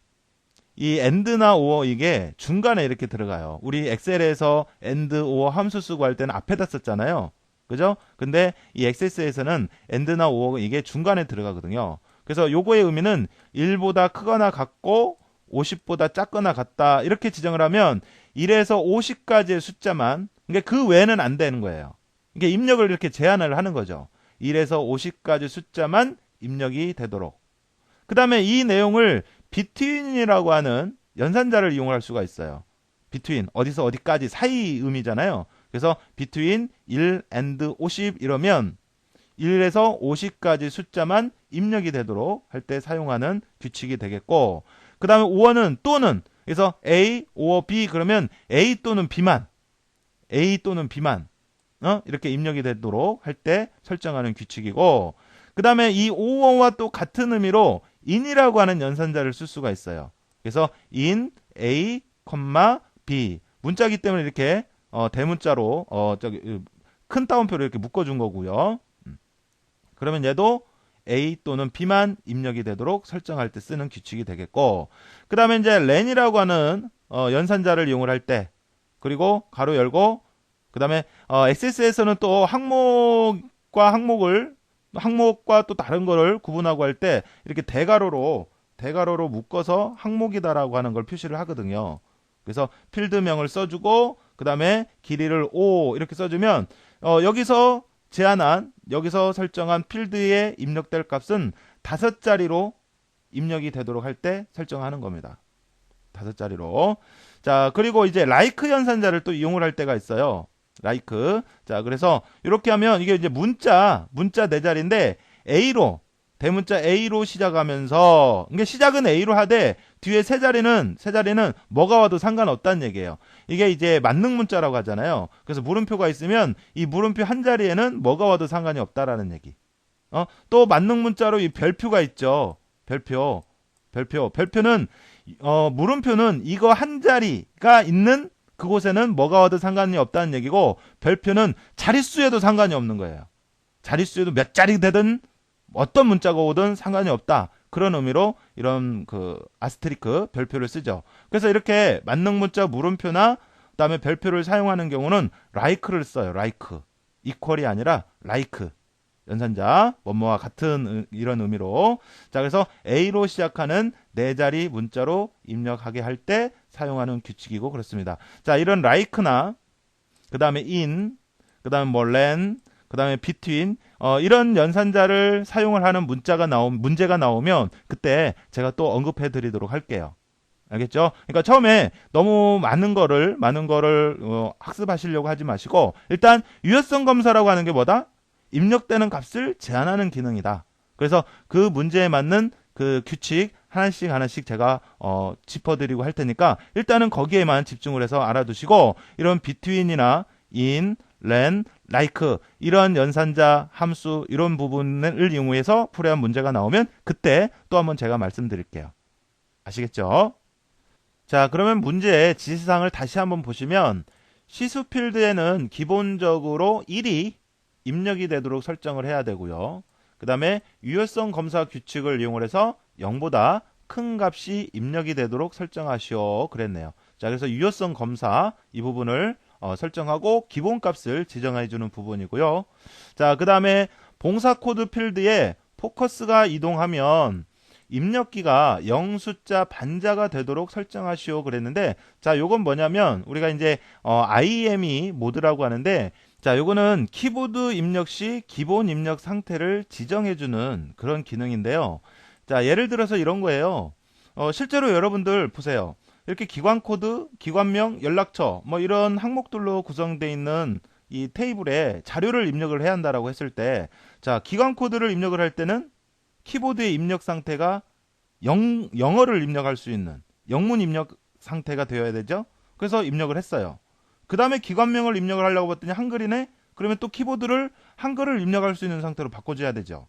이 AND나 OR 이게 중간에 이렇게 들어가요. 우리 엑셀에서 AND, OR 함수 쓰고 할 때는 앞에다 썼잖아요. 그죠? 근데 이 액세스에서는 AND나 OR 이게 중간에 들어가거든요. 그래서 요거의 의미는 1보다 크거나 같고 50보다 작거나 같다 이렇게 지정을 하면 1에서 50까지의 숫자만, 그러니까 그 외에는 안 되는 거예요. 이게 입력을 이렇게 제한을 하는 거죠. 1에서 50까지 숫자만 입력이 되도록. 그 다음에 이 내용을 between이라고 하는 연산자를 이용할 수가 있어요. between, 어디서 어디까지 사이 의미잖아요. 그래서 between 1 and 50 이러면 1에서 50까지 숫자만 입력이 되도록 할 때 사용하는 규칙이 되겠고, 그 다음에 5어는 또는, 그래서 A, or B 그러면 A 또는 B만, 이렇게 입력이 되도록 할 때 설정하는 규칙이고, 그 다음에 이 OR와 또 같은 의미로 in이라고 하는 연산자를 쓸 수가 있어요. 그래서 in A, B 문자기 때문에 이렇게 대문자로 큰 따옴표로 이렇게 묶어준 거고요. 그러면 얘도 A 또는 B만 입력이 되도록 설정할 때 쓰는 규칙이 되겠고, 그 다음에 이제 len이라고 하는 연산자를 이용을 할 때, 그리고 가로 열고, 그 다음에 XS에서는 또 항목과 또 다른 거를 구분하고 할 때 이렇게 대가로로 묶어서 항목이다라고 하는 걸 표시를 하거든요. 그래서 필드명을 써주고 그 다음에 길이를 5 이렇게 써주면 여기서 설정한 필드에 입력될 값은 5자리로 입력이 되도록 할 때 설정하는 겁니다. 5자리로. 자, 그리고 이제 like 연산자를 또 이용을 할 때가 있어요. like. 자, 그래서 이렇게 하면 이게 이제 문자 4자리인데 A로, 대문자 A로 시작하면서, 이게 시작은 A로 하되 뒤에 세 자리는 뭐가 와도 상관없다는 얘기예요. 이게 이제 만능 문자라고 하잖아요. 그래서 물음표가 있으면 이 물음표 한 자리에는 뭐가 와도 상관이 없다라는 얘기. 또 만능 문자로 이 별표가 있죠. 별표는 물음표는 이거 한 자리가 있는 그곳에는 뭐가 와도 상관이 없다는 얘기고, 별표는 자릿수에도 상관이 없는 거예요. 자릿수에도 몇 자리 되든 어떤 문자가 오든 상관이 없다. 그런 의미로 이런 그 아스테리크 별표를 쓰죠. 그래서 이렇게 만능 문자 물음표나 그다음에 별표를 사용하는 경우는 like를 써요. like. equal이 아니라 like. 연산자, 뭐뭐와 같은 이런 의미로. 자, 그래서 A로 시작하는 4자리 문자로 입력하게 할 때 사용하는 규칙이고 그렇습니다. 자, 이런 like나 그 다음에 in, 그 다음에 뭐 len, 그 다음에 between 이런 연산자를 사용을 하는 문제가 나오면 그때 제가 또 언급해 드리도록 할게요. 알겠죠? 그러니까 처음에 너무 많은 거를 학습하시려고 하지 마시고, 일단 유효성 검사라고 하는 게 뭐다? 입력되는 값을 제한하는 기능이다. 그래서 그 문제에 맞는 그 규칙 하나씩 하나씩 제가 짚어드리고 할 테니까 일단은 거기에만 집중을 해서 알아두시고 이런 between이나 in, len, like 이런 연산자 함수 이런 부분을 이용해서 풀어야 한 문제가 나오면 그때 또 한번 제가 말씀드릴게요. 아시겠죠? 자, 그러면 문제의 지시사항을 다시 한번 보시면 시수 필드에는 기본적으로 1이 입력이 되도록 설정을 해야 되고요. 그 다음에 유효성 검사 규칙을 이용을 해서 0보다 큰 값이 입력이 되도록 설정하시오 그랬네요. 자, 그래서 유효성 검사 이 부분을 설정하고 기본값을 지정해 주는 부분이고요. 자, 그 다음에 봉사 코드 필드에 포커스가 이동하면 입력기가 0숫자 반자가 되도록 설정하시오 그랬는데, 자, 요건 뭐냐면 우리가 이제 IME 모드라고 하는데, 자, 요거는 키보드 입력 시 기본 입력 상태를 지정해주는 그런 기능인데요. 자, 예를 들어서 이런 거예요. 실제로 여러분들 보세요. 이렇게 기관 코드, 기관명, 연락처 뭐 이런 항목들로 구성되어 있는 이 테이블에 자료를 입력을 해야 한다라고 했을 때, 자, 기관 코드를 입력을 할 때는 키보드의 입력 상태가 영어를 입력할 수 있는 영문 입력 상태가 되어야 되죠. 그래서 입력을 했어요. 그 다음에 기관명을 입력을 하려고 봤더니 한글이네? 그러면 또 키보드를 한글을 입력할 수 있는 상태로 바꿔줘야 되죠.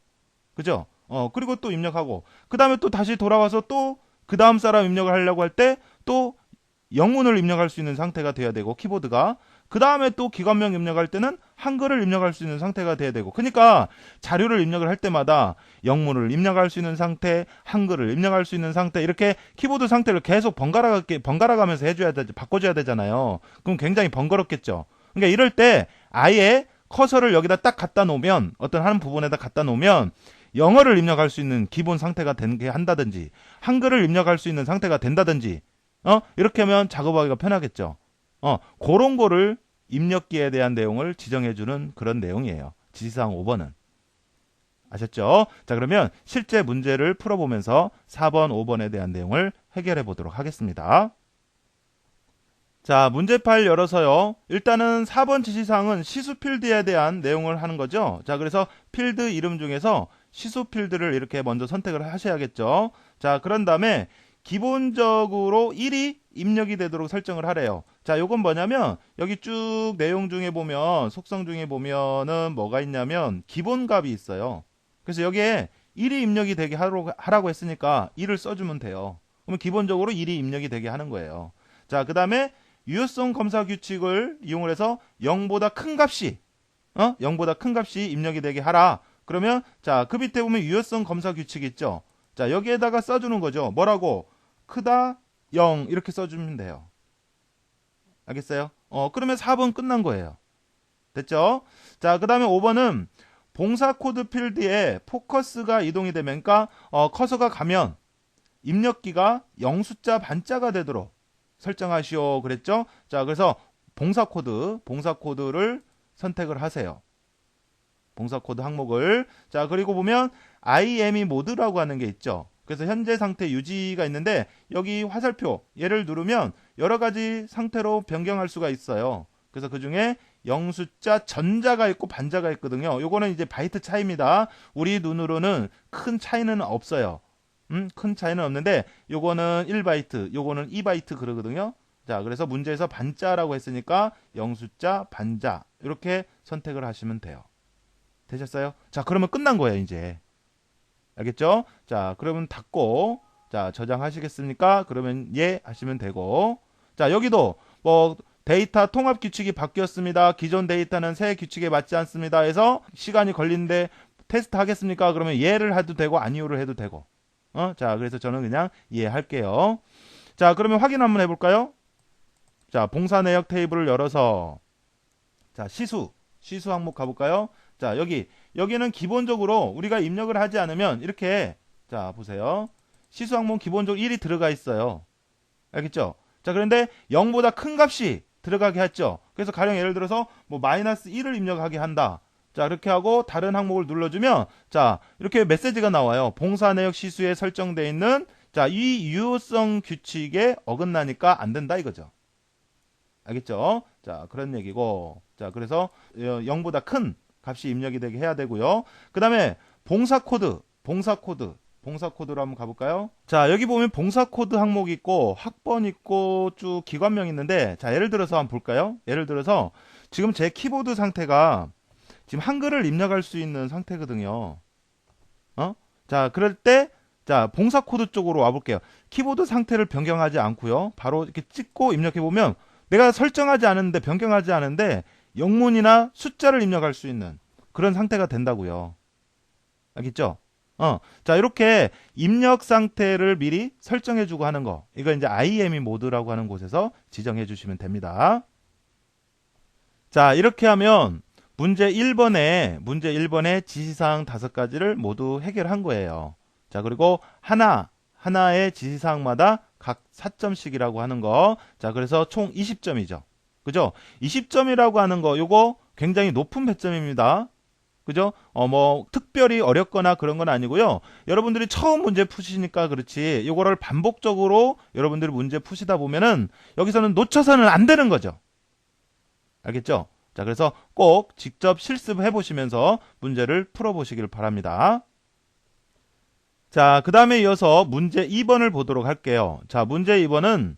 그죠? 그리고 또 입력하고, 그 다음에 또 다시 돌아와서 또 그 다음 사람 입력을 하려고 할 때 또 영문을 입력할 수 있는 상태가 돼야 되고, 키보드가. 그 다음에 또 기관명 입력할 때는 한글을 입력할 수 있는 상태가 돼야 되고, 그러니까 자료를 입력을 할 때마다 영문을 입력할 수 있는 상태, 한글을 입력할 수 있는 상태, 이렇게 키보드 상태를 계속 번갈아 가면서 해줘야 되지, 바꿔줘야 되잖아요. 그럼 굉장히 번거롭겠죠. 그러니까 이럴 때 아예 커서를 여기다 딱 갖다 놓으면, 어떤 한 부분에다 갖다 놓으면 영어를 입력할 수 있는 기본 상태가 되게 한다든지, 한글을 입력할 수 있는 상태가 된다든지, 이렇게 하면 작업하기가 편하겠죠. 그런 거를 입력기에 대한 내용을 지정해주는 그런 내용이에요. 지시사항 5번은. 아셨죠? 자, 그러면 실제 문제를 풀어보면서 4번, 5번에 대한 내용을 해결해 보도록 하겠습니다. 자, 문제 파일 열어서요. 일단은 4번 지시사항은 시수 필드에 대한 내용을 하는 거죠. 자, 그래서 필드 이름 중에서 시수 필드를 이렇게 먼저 선택을 하셔야겠죠. 자, 그런 다음에 기본적으로 1이 입력이 되도록 설정을 하래요. 자, 요건 뭐냐면 여기 쭉 내용 중에 보면, 속성 중에 보면은 뭐가 있냐면 기본값이 있어요. 그래서 여기에 1이 입력이 되게 하라고 했으니까 1을 써주면 돼요. 그러면 기본적으로 1이 입력이 되게 하는 거예요. 자, 그 다음에 유효성 검사 규칙을 이용을 해서 0보다 큰 값이 0보다 큰 값이 입력이 되게 하라. 그러면 자, 그 밑에 보면 유효성 검사 규칙 있죠. 자, 여기에다가 써주는 거죠. 뭐라고? 크다 0 이렇게 써주면 돼요. 알겠어요? 그러면 4번 끝난 거예요. 됐죠? 자, 그 다음에 5번은 봉사 코드 필드에 포커스가 이동이 되면, 그러니까 커서가 가면 입력기가 0숫자 반자가 되도록 설정하시오 그랬죠? 자, 그래서 봉사 코드를 선택을 하세요. 봉사 코드 항목을. 자, 그리고 보면 IME 모드라고 하는 게 있죠. 그래서 현재 상태 유지가 있는데 여기 화살표 얘를 누르면 여러 가지 상태로 변경할 수가 있어요. 그래서 그 중에 0숫자 전자가 있고 반자가 있거든요. 요거는 이제 바이트 차이입니다. 우리 눈으로는 큰 차이는 없어요. 큰 차이는 없는데 요거는 1바이트, 요거는 2바이트 그러거든요. 자, 그래서 문제에서 반자라고 했으니까 0숫자 반자 이렇게 선택을 하시면 돼요. 되셨어요? 자, 그러면 끝난 거예요, 이제. 알겠죠? 자, 그러면 닫고, 자, 저장하시겠습니까? 그러면 예 하시면 되고, 자, 여기도 뭐 데이터 통합 규칙이 바뀌었습니다. 기존 데이터는 새 규칙에 맞지 않습니다. 해서 시간이 걸리는데 테스트 하겠습니까? 그러면 예를 해도 되고 아니오를 해도 되고. 자, 그래서 저는 그냥 예 할게요. 자, 그러면 확인 한번 해볼까요? 자, 봉사 내역 테이블을 열어서, 자, 시수 항목 가볼까요? 자, 여기는 기본적으로 우리가 입력을 하지 않으면 이렇게, 자, 보세요. 시수 항목 기본적으로 1이 들어가 있어요. 알겠죠? 자, 그런데 0보다 큰 값이 들어가게 했죠. 그래서 가령 예를 들어서 뭐 마이너스 1을 입력하게 한다. 자, 이렇게 하고 다른 항목을 눌러주면, 자, 이렇게 메시지가 나와요. 봉사 내역 시수에 설정되어 있는, 자, 이 유효성 규칙에 어긋나니까 안 된다 이거죠. 알겠죠? 자, 그런 얘기고, 자, 그래서 0보다 큰 값이 입력이 되게 해야 되고요. 그 다음에 봉사 봉사 코드. 봉사 코드로 한번 가볼까요? 자, 여기 보면 봉사 코드 항목 있고 학번 있고 쭉 기관명 있는데, 자, 예를 들어서 한번 볼까요? 예를 들어서 지금 제 키보드 상태가 지금 한글을 입력할 수 있는 상태거든요. 자, 그럴 때, 자, 봉사 코드 쪽으로 와볼게요. 키보드 상태를 변경하지 않고요. 바로 이렇게 찍고 입력해보면 내가 설정하지 않은데, 변경하지 않은데 영문이나 숫자를 입력할 수 있는 그런 상태가 된다고요. 알겠죠? 자, 이렇게 입력 상태를 미리 설정해주고 하는 거. 이거 이제 IME 모드라고 하는 곳에서 지정해 주시면 됩니다. 자, 이렇게 하면 문제 1번에 지시사항 5가지를 모두 해결한 거예요. 자, 그리고 하나의 지시사항마다 각 4점씩이라고 하는 거. 자, 그래서 총 20점이죠. 그죠? 20점이라고 하는 거, 요거 굉장히 높은 배점입니다. 그죠? 뭐 특별히 어렵거나 그런 건 아니고요. 여러분들이 처음 문제 푸시니까 그렇지, 요거를 반복적으로 여러분들이 문제 푸시다 보면은 여기서는 놓쳐서는 안 되는 거죠. 알겠죠? 자, 그래서 꼭 직접 실습해 보시면서 문제를 풀어 보시길 바랍니다. 자, 그 다음에 이어서 문제 2번을 보도록 할게요. 자, 문제 2번은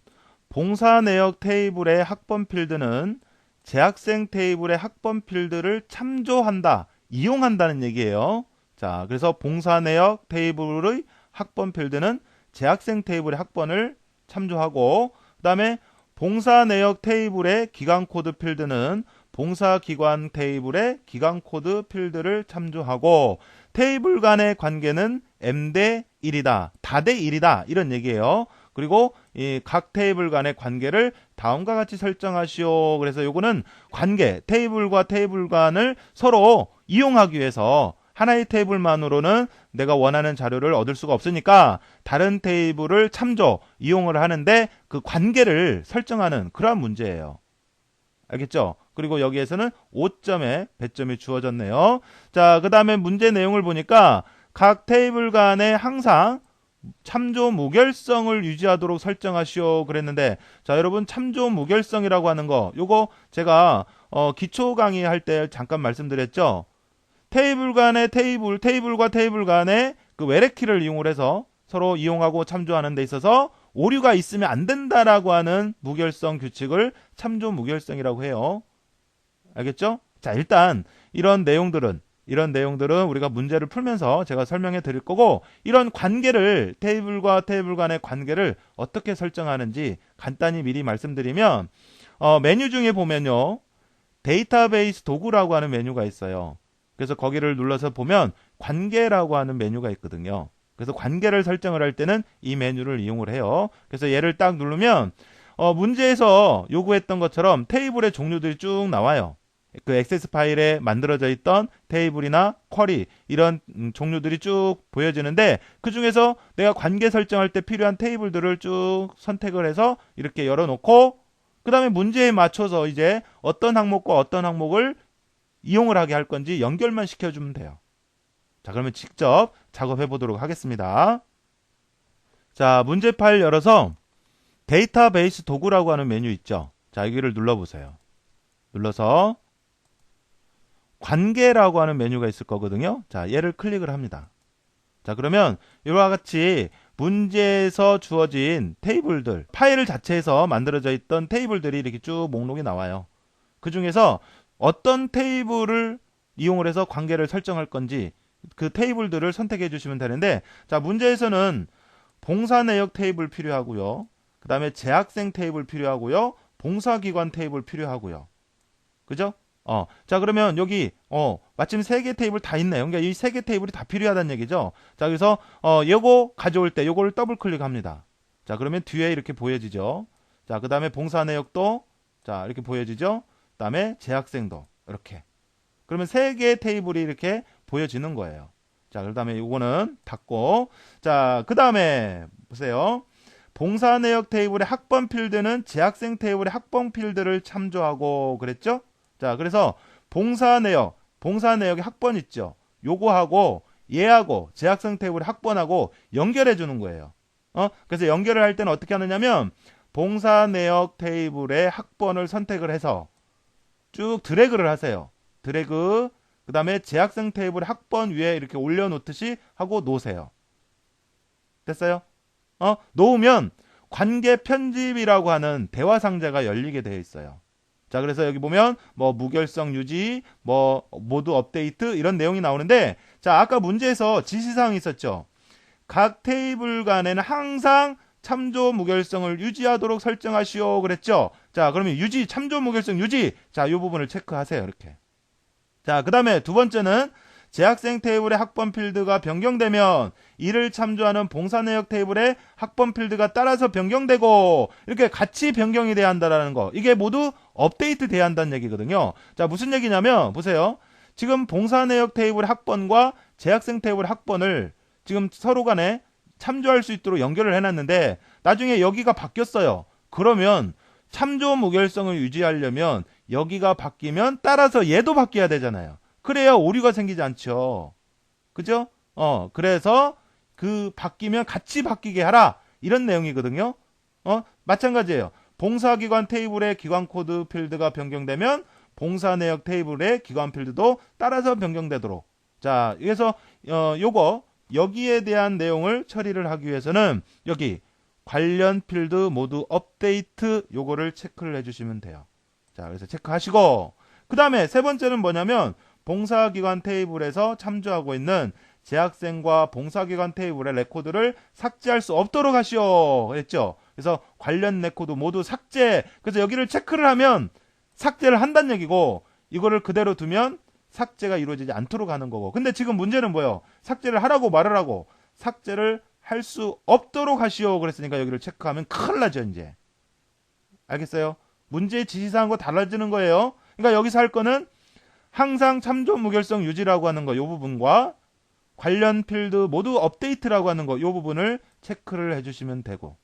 봉사 내역 테이블의 학번 필드는 재학생 테이블의 학번 필드를 참조한다, 이용한다는 얘기예요. 자, 그래서 봉사 내역 테이블의 학번 필드는 재학생 테이블의 학번을 참조하고, 그 다음에 봉사 내역 테이블의 기간 코드 필드는 봉사 기관 테이블의 기간 코드 필드를 참조하고, 테이블 간의 관계는 m 대 1이다, 다 대 1이다, 이런 얘기예요. 그리고 이 각 테이블 간의 관계를 다음과 같이 설정하시오. 그래서 요거는 관계, 테이블과 테이블 간을 서로 이용하기 위해서 하나의 테이블만으로는 내가 원하는 자료를 얻을 수가 없으니까 다른 테이블을 참조, 이용을 하는데 그 관계를 설정하는 그러한 문제예요. 알겠죠? 그리고 여기에서는 5점의 배점이 주어졌네요. 자, 그 다음에 문제 내용을 보니까 각 테이블 간에 항상 참조 무결성을 유지하도록 설정하시오 그랬는데, 자, 여러분 참조 무결성이라고 하는 거, 요거 제가 기초 강의할 때 잠깐 말씀드렸죠. 테이블과 테이블 간에 그 외래키를 이용을 해서 서로 이용하고 참조하는 데 있어서 오류가 있으면 안 된다라고 하는 무결성 규칙을 참조 무결성이라고 해요. 알겠죠? 자, 일단 이런 내용들은 우리가 문제를 풀면서 제가 설명해 드릴 거고, 이런 관계를, 테이블과 테이블 간의 관계를 어떻게 설정하는지 간단히 미리 말씀드리면, 메뉴 중에 보면요, 데이터베이스 도구라고 하는 메뉴가 있어요. 그래서 거기를 눌러서 보면 관계라고 하는 메뉴가 있거든요. 그래서 관계를 설정을 할 때는 이 메뉴를 이용을 해요. 그래서 얘를 딱 누르면 문제에서 요구했던 것처럼 테이블의 종류들이 쭉 나와요. 그 액세스 파일에 만들어져 있던 테이블이나 쿼리, 이런 종류들이 쭉 보여지는데, 그 중에서 내가 관계 설정할 때 필요한 테이블들을 쭉 선택을 해서 이렇게 열어놓고, 그 다음에 문제에 맞춰서 이제 어떤 항목과 어떤 항목을 이용을 하게 할 건지 연결만 시켜주면 돼요. 자, 그러면 직접 작업해 보도록 하겠습니다. 자, 문제 파일 열어서 데이터베이스 도구라고 하는 메뉴 있죠. 자, 여기를 눌러보세요. 눌러서 관계라고 하는 메뉴가 있을 거거든요. 자, 얘를 클릭을 합니다. 자, 그러면 이와 같이 문제에서 주어진 테이블들, 파일 자체에서 만들어져 있던 테이블들이 이렇게 쭉 목록이 나와요. 그 중에서 어떤 테이블을 이용을 해서 관계를 설정할 건지 그 테이블들을 선택해 주시면 되는데, 자, 문제에서는 봉사 내역 테이블 필요하고요. 그 다음에 재학생 테이블 필요하고요. 봉사기관 테이블 필요하고요. 그죠? 자, 그러면 여기 마침 3개 테이블 다 있네요. 그러니까 이 3개 테이블이 다 필요하다는 얘기죠. 자, 그래서 요거 가져올 때 요거를 더블 클릭합니다. 자, 그러면 뒤에 이렇게 보여지죠. 자, 그 다음에 봉사 내역도 자, 이렇게 보여지죠. 그 다음에 재학생도 이렇게. 그러면 3개의 테이블이 이렇게 보여지는 거예요. 자, 그 다음에 요거는 닫고, 자, 그 다음에 보세요. 봉사 내역 테이블의 학번 필드는 재학생 테이블의 학번 필드를 참조하고 그랬죠? 자, 그래서 봉사 내역의 학번 있죠? 요거하고 얘하고 재학생 테이블의 학번하고 연결해 주는 거예요. 그래서 연결을 할 때는 어떻게 하느냐면 봉사 내역 테이블의 학번을 선택을 해서 쭉 드래그를 하세요. 드래그, 그 다음에 재학생 테이블 학번 위에 이렇게 올려놓듯이 하고 놓으세요. 됐어요? 놓으면 관계 편집이라고 하는 대화 상자가 열리게 되어 있어요. 자, 그래서 여기 보면 뭐 무결성 유지, 뭐 모두 업데이트 이런 내용이 나오는데, 자, 아까 문제에서 지시사항이 있었죠. 각 테이블 간에는 항상 참조 무결성을 유지하도록 설정하시오 그랬죠. 자, 그러면 유지, 참조 무결성 유지. 자, 이 부분을 체크하세요. 이렇게. 자, 그 다음에 두 번째는 재학생 테이블의 학번 필드가 변경되면 이를 참조하는 봉사 내역 테이블의 학번 필드가 따라서 변경되고 이렇게 같이 변경이 돼야 한다는 거. 이게 모두 업데이트 돼야 한다는 얘기거든요. 자, 무슨 얘기냐면 보세요. 지금 봉사 내역 테이블 학번과 재학생 테이블 학번을 지금 서로 간에 참조할 수 있도록 연결을 해놨는데 나중에 여기가 바뀌었어요. 그러면 참조 무결성을 유지하려면 여기가 바뀌면 따라서 얘도 바뀌어야 되잖아요. 그래야 오류가 생기지 않죠. 그죠? 그래서 그 바뀌면 같이 바뀌게 하라. 이런 내용이거든요. 마찬가지예요. 봉사기관 테이블의 기관 코드 필드가 변경되면 봉사 내역 테이블의 기관 필드도 따라서 변경되도록. 자, 그래서 요거 여기에 대한 내용을 처리를 하기 위해서는 여기 관련 필드 모두 업데이트 요거를 체크를 해주시면 돼요. 자, 그래서 체크하시고 그 다음에 세 번째는 뭐냐면 봉사기관 테이블에서 참조하고 있는 재학생과 봉사기관 테이블의 레코드를 삭제할 수 없도록 하시오 했죠. 그래서 관련 레코드 모두 삭제. 그래서 여기를 체크를 하면 삭제를 한다는 얘기고 이거를 그대로 두면 삭제가 이루어지지 않도록 하는 거고. 근데 지금 문제는 뭐예요? 삭제를 하라고 말을 하고 삭제를 할 수 없도록 하시오 그랬으니까 여기를 체크하면 큰일 나죠 이제. 알겠어요? 문제의 지시사항과 달라지는 거예요. 그러니까 여기서 할 거는 항상 참조 무결성 유지라고 하는 거 이 부분과 관련 필드 모두 업데이트라고 하는 거 이 부분을 체크를 해주시면 되고.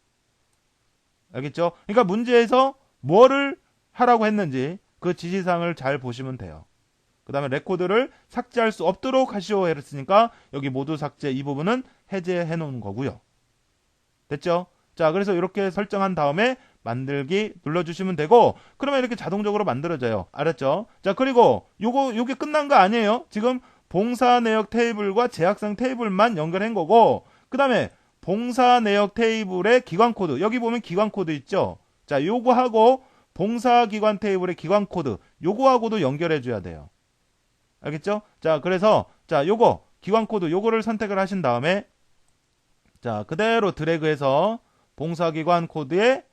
알겠죠? 그러니까 문제에서 뭐를 하라고 했는지 그 지시사항을 잘 보시면 돼요. 그 다음에 레코드를 삭제할 수 없도록 하시오 했으니까 여기 모두 삭제 이 부분은 해제해 놓은 거고요. 됐죠? 자, 그래서 이렇게 설정한 다음에 만들기 눌러주시면 되고 그러면 이렇게 자동적으로 만들어져요. 알았죠? 자, 그리고 요게 끝난 거 아니에요. 지금 봉사 내역 테이블과 재학생 테이블만 연결한 거고 그 다음에 봉사 내역 테이블의 기관 코드 여기 보면 기관 코드 있죠? 자, 요거하고 봉사 기관 테이블의 기관 코드 요거하고도 연결해 줘야 돼요. 알겠죠? 자, 그래서 자, 요거 기관 코드 요거를 선택을 하신 다음에 자, 그대로 드래그해서 봉사기관 코드에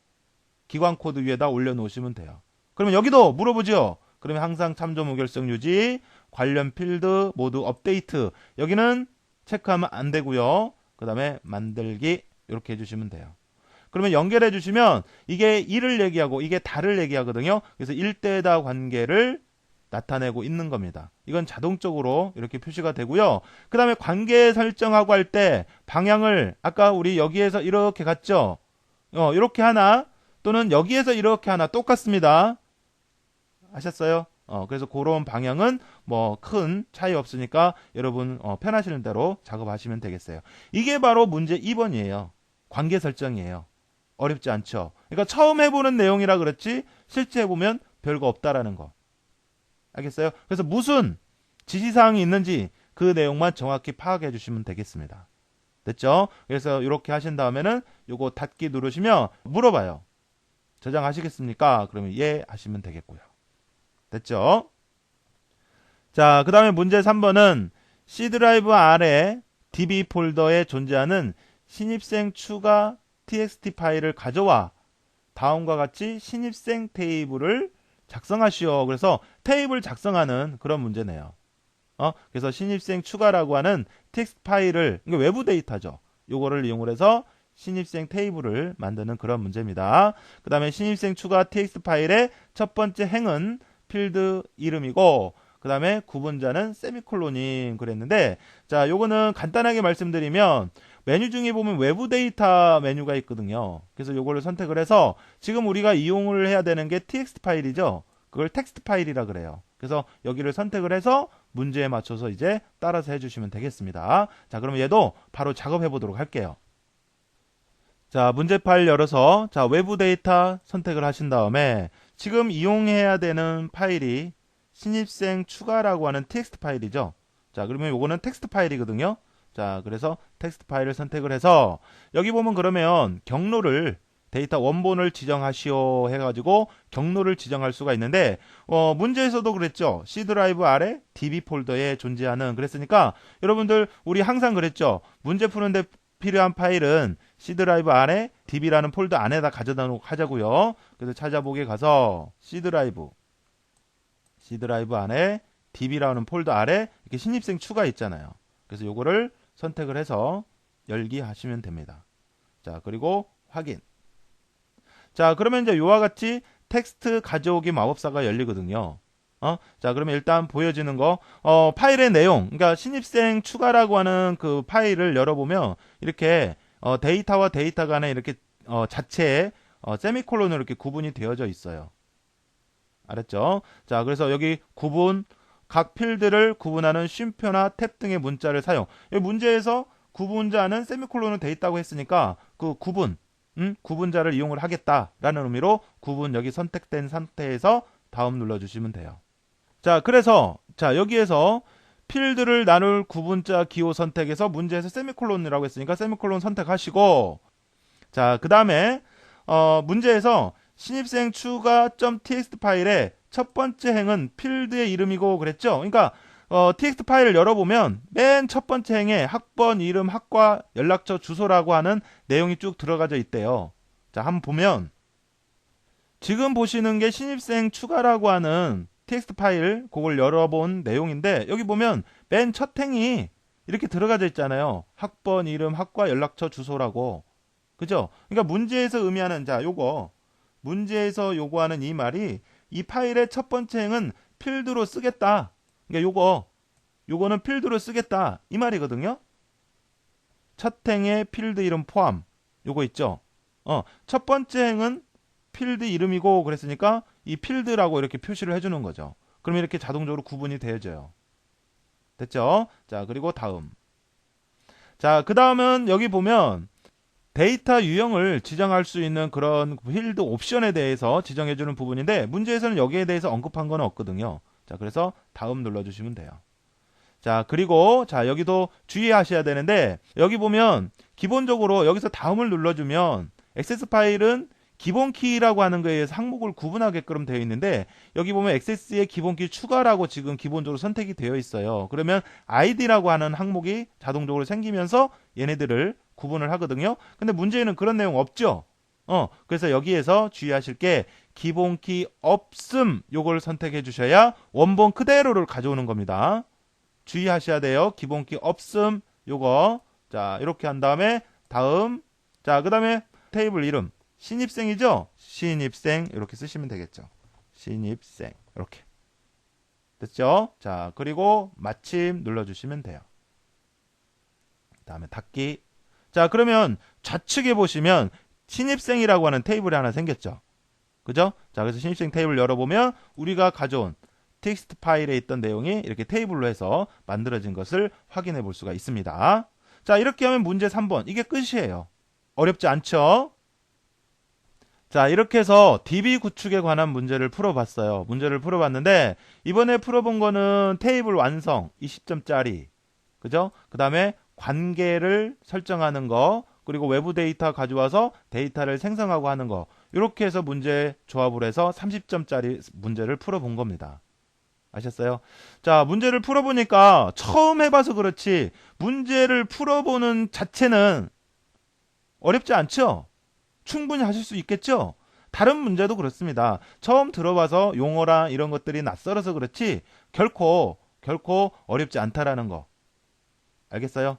기관 코드 위에다 올려놓으시면 돼요. 그러면 여기도 물어보죠. 그러면 항상 참조 무결성 유지, 관련 필드 모두 업데이트 여기는 체크하면 안 되고요. 그 다음에 만들기 이렇게 해주시면 돼요. 그러면 연결해 주시면 이게 일을 얘기하고 이게 달을 얘기하거든요. 그래서 일대다 관계를 나타내고 있는 겁니다. 이건 자동적으로 이렇게 표시가 되고요. 그 다음에 관계 설정하고 할 때 방향을 아까 우리 여기에서 이렇게 갔죠. 이렇게 하나 또는 여기에서 이렇게 하나 똑같습니다. 아셨어요? 그래서 그런 방향은 뭐 큰 차이 없으니까 여러분 편하시는 대로 작업하시면 되겠어요. 이게 바로 문제 2번이에요. 관계 설정이에요. 어렵지 않죠. 그러니까 처음 해보는 내용이라 그렇지 실제 해보면 별거 없다라는 거. 알겠어요? 그래서 무슨 지시사항이 있는지 그 내용만 정확히 파악해 주시면 되겠습니다. 됐죠? 그래서 이렇게 하신 다음에는 요거 닫기 누르시면 물어봐요. 저장하시겠습니까? 그러면 예 하시면 되겠고요. 됐죠? 자, 그 다음에 문제 3번은 C 드라이브 아래 DB 폴더에 존재하는 신입생 추가 txt 파일을 가져와 다음과 같이 신입생 테이블을 작성하시오. 그래서 테이블 작성하는 그런 문제네요. 그래서 신입생 추가라고 하는 텍스트 파일을 이게 외부 데이터죠. 요거를 이용을 해서 신입생 테이블을 만드는 그런 문제입니다. 그 다음에 신입생 추가 텍스트 파일의 첫 번째 행은 필드 이름이고 그 다음에 구분자는 세미콜론인 그랬는데 자, 요거는 간단하게 말씀드리면 메뉴 중에 보면 외부 데이터 메뉴가 있거든요. 그래서 요거를 선택을 해서 지금 우리가 이용을 해야 되는 게 txt 파일이죠. 그걸 텍스트 파일이라 그래요. 그래서 여기를 선택을 해서 문제에 맞춰서 이제 따라서 해주시면 되겠습니다. 자, 그러면 얘도 바로 작업해 보도록 할게요. 자, 문제 파일 열어서 자, 외부 데이터 선택을 하신 다음에 지금 이용해야 되는 파일이 신입생 추가라고 하는 txt 파일이죠. 자, 그러면 요거는 텍스트 파일이거든요. 자, 그래서 텍스트 파일을 선택을 해서 여기 보면 그러면 경로를 데이터 원본을 지정하시오 해가지고 경로를 지정할 수가 있는데 문제에서도 그랬죠. C 드라이브 아래 DB 폴더에 존재하는 그랬으니까 여러분들 우리 항상 그랬죠. 문제 푸는데 필요한 파일은 C 드라이브 안에 DB라는 폴더 안에다 가져다 놓고 하자고요. 그래서 찾아보기에 가서 C 드라이브 안에 DB라는 폴더 아래 이렇게 신입생 추가 있잖아요. 그래서 요거를 선택을 해서 열기 하시면 됩니다. 자, 그리고 확인. 자, 그러면 이제 요와 같이 텍스트 가져오기 마법사가 열리거든요. 자, 그러면 일단 보여지는 거, 파일의 내용, 그러니까 신입생 추가라고 하는 그 파일을 열어보면 이렇게 데이터와 데이터 간에 이렇게 자체에 세미콜론으로 이렇게 구분이 되어져 있어요. 알았죠? 자, 그래서 여기 구분, 각 필드를 구분하는 쉼표나 탭 등의 문자를 사용. 여기 문제에서 구분자는 세미콜론으로 돼 있다고 했으니까 그 구분자를 이용을 하겠다라는 의미로 구분 여기 선택된 상태에서 다음 눌러주시면 돼요. 자, 그래서 자 여기에서 필드를 나눌 구분자 기호 선택에서 문제에서 세미콜론이라고 했으니까 세미콜론 선택하시고 자, 그 다음에 문제에서 신입생 추가.txt 파일의 첫 번째 행은 필드의 이름이고 그랬죠. 그러니까 txt 파일을 열어보면 맨 첫 번째 행에 학번, 이름, 학과, 연락처, 주소라고 하는 내용이 쭉 들어가져 있대요. 자, 한번 보면 지금 보시는 게 신입생 추가라고 하는 txt 파일 그걸 열어본 내용인데 여기 보면 맨 첫 행이 이렇게 들어가져 있잖아요. 학번, 이름, 학과, 연락처, 주소라고. 그죠? 그러니까 문제에서 의미하는 자 요거 문제에서 요구하는 이 말이 이 파일의 첫 번째 행은 필드로 쓰겠다. 그러니까 요거는 필드로 쓰겠다. 이 말이거든요. 첫 행의 필드 이름 포함. 요거 있죠. 첫 번째 행은 필드 이름이고 그랬으니까 이 필드라고 이렇게 표시를 해주는 거죠. 그러면 이렇게 자동적으로 구분이 되어져요. 됐죠? 자, 그리고 다음. 자, 그 다음은 여기 보면 데이터 유형을 지정할 수 있는 그런 필드 옵션에 대해서 지정해주는 부분인데 문제에서는 여기에 대해서 언급한 건 없거든요. 자, 그래서 다음 눌러주시면 돼요. 자, 그리고 자 여기도 주의하셔야 되는데 여기 보면 기본적으로 여기서 다음을 눌러주면 액세스 파일은 기본 키라고 하는 거에 의해서 항목을 구분하게끔 되어 있는데 여기 보면 액세스의 기본 키 추가라고 지금 기본적으로 선택이 되어 있어요. 그러면 id라고 하는 항목이 자동적으로 생기면서 얘네들을 구분을 하거든요. 근데 문제에는 그런 내용 없죠. 그래서 여기에서 주의하실 게 기본 키 없음 요걸 선택해 주셔야 원본 그대로를 가져오는 겁니다. 주의하셔야 돼요. 기본 키 없음 요거 자 이렇게 한 다음에 다음 자 그 다음에 테이블 이름 신입생이죠. 신입생 이렇게 쓰시면 되겠죠. 신입생 이렇게 됐죠. 자 그리고 마침 눌러주시면 돼요. 다음에 닫기. 자 그러면 좌측에 보시면 신입생이라고 하는 테이블이 하나 생겼죠. 그죠? 자 그래서 신입생 테이블 열어보면 우리가 가져온 텍스트 파일에 있던 내용이 이렇게 테이블로 해서 만들어진 것을 확인해 볼 수가 있습니다. 자 이렇게 하면 문제 3번 이게 끝이에요. 어렵지 않죠? 자 이렇게 해서 DB 구축에 관한 문제를 풀어봤어요. 문제를 풀어봤는데 이번에 풀어본 거는 테이블 완성 20점짜리 그죠? 그 다음에 관계를 설정하는 거 그리고 외부 데이터 가져와서 데이터를 생성하고 하는 거 이렇게 해서 문제 조합을 해서 30점짜리 문제를 풀어본 겁니다. 아셨어요? 자 문제를 풀어보니까 처음 해봐서 그렇지 문제를 풀어보는 자체는 어렵지 않죠? 충분히 하실 수 있겠죠? 다른 문제도 그렇습니다. 처음 들어봐서 용어랑 이런 것들이 낯설어서 그렇지 결코 어렵지 않다라는 거 알겠어요?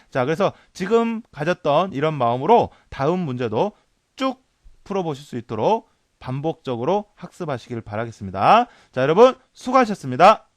자 그래서 지금 가졌던 이런 마음으로 다음 문제도 쭉 풀어보실 수 있도록 반복적으로 학습하시길 바라겠습니다. 자 여러분 수고하셨습니다.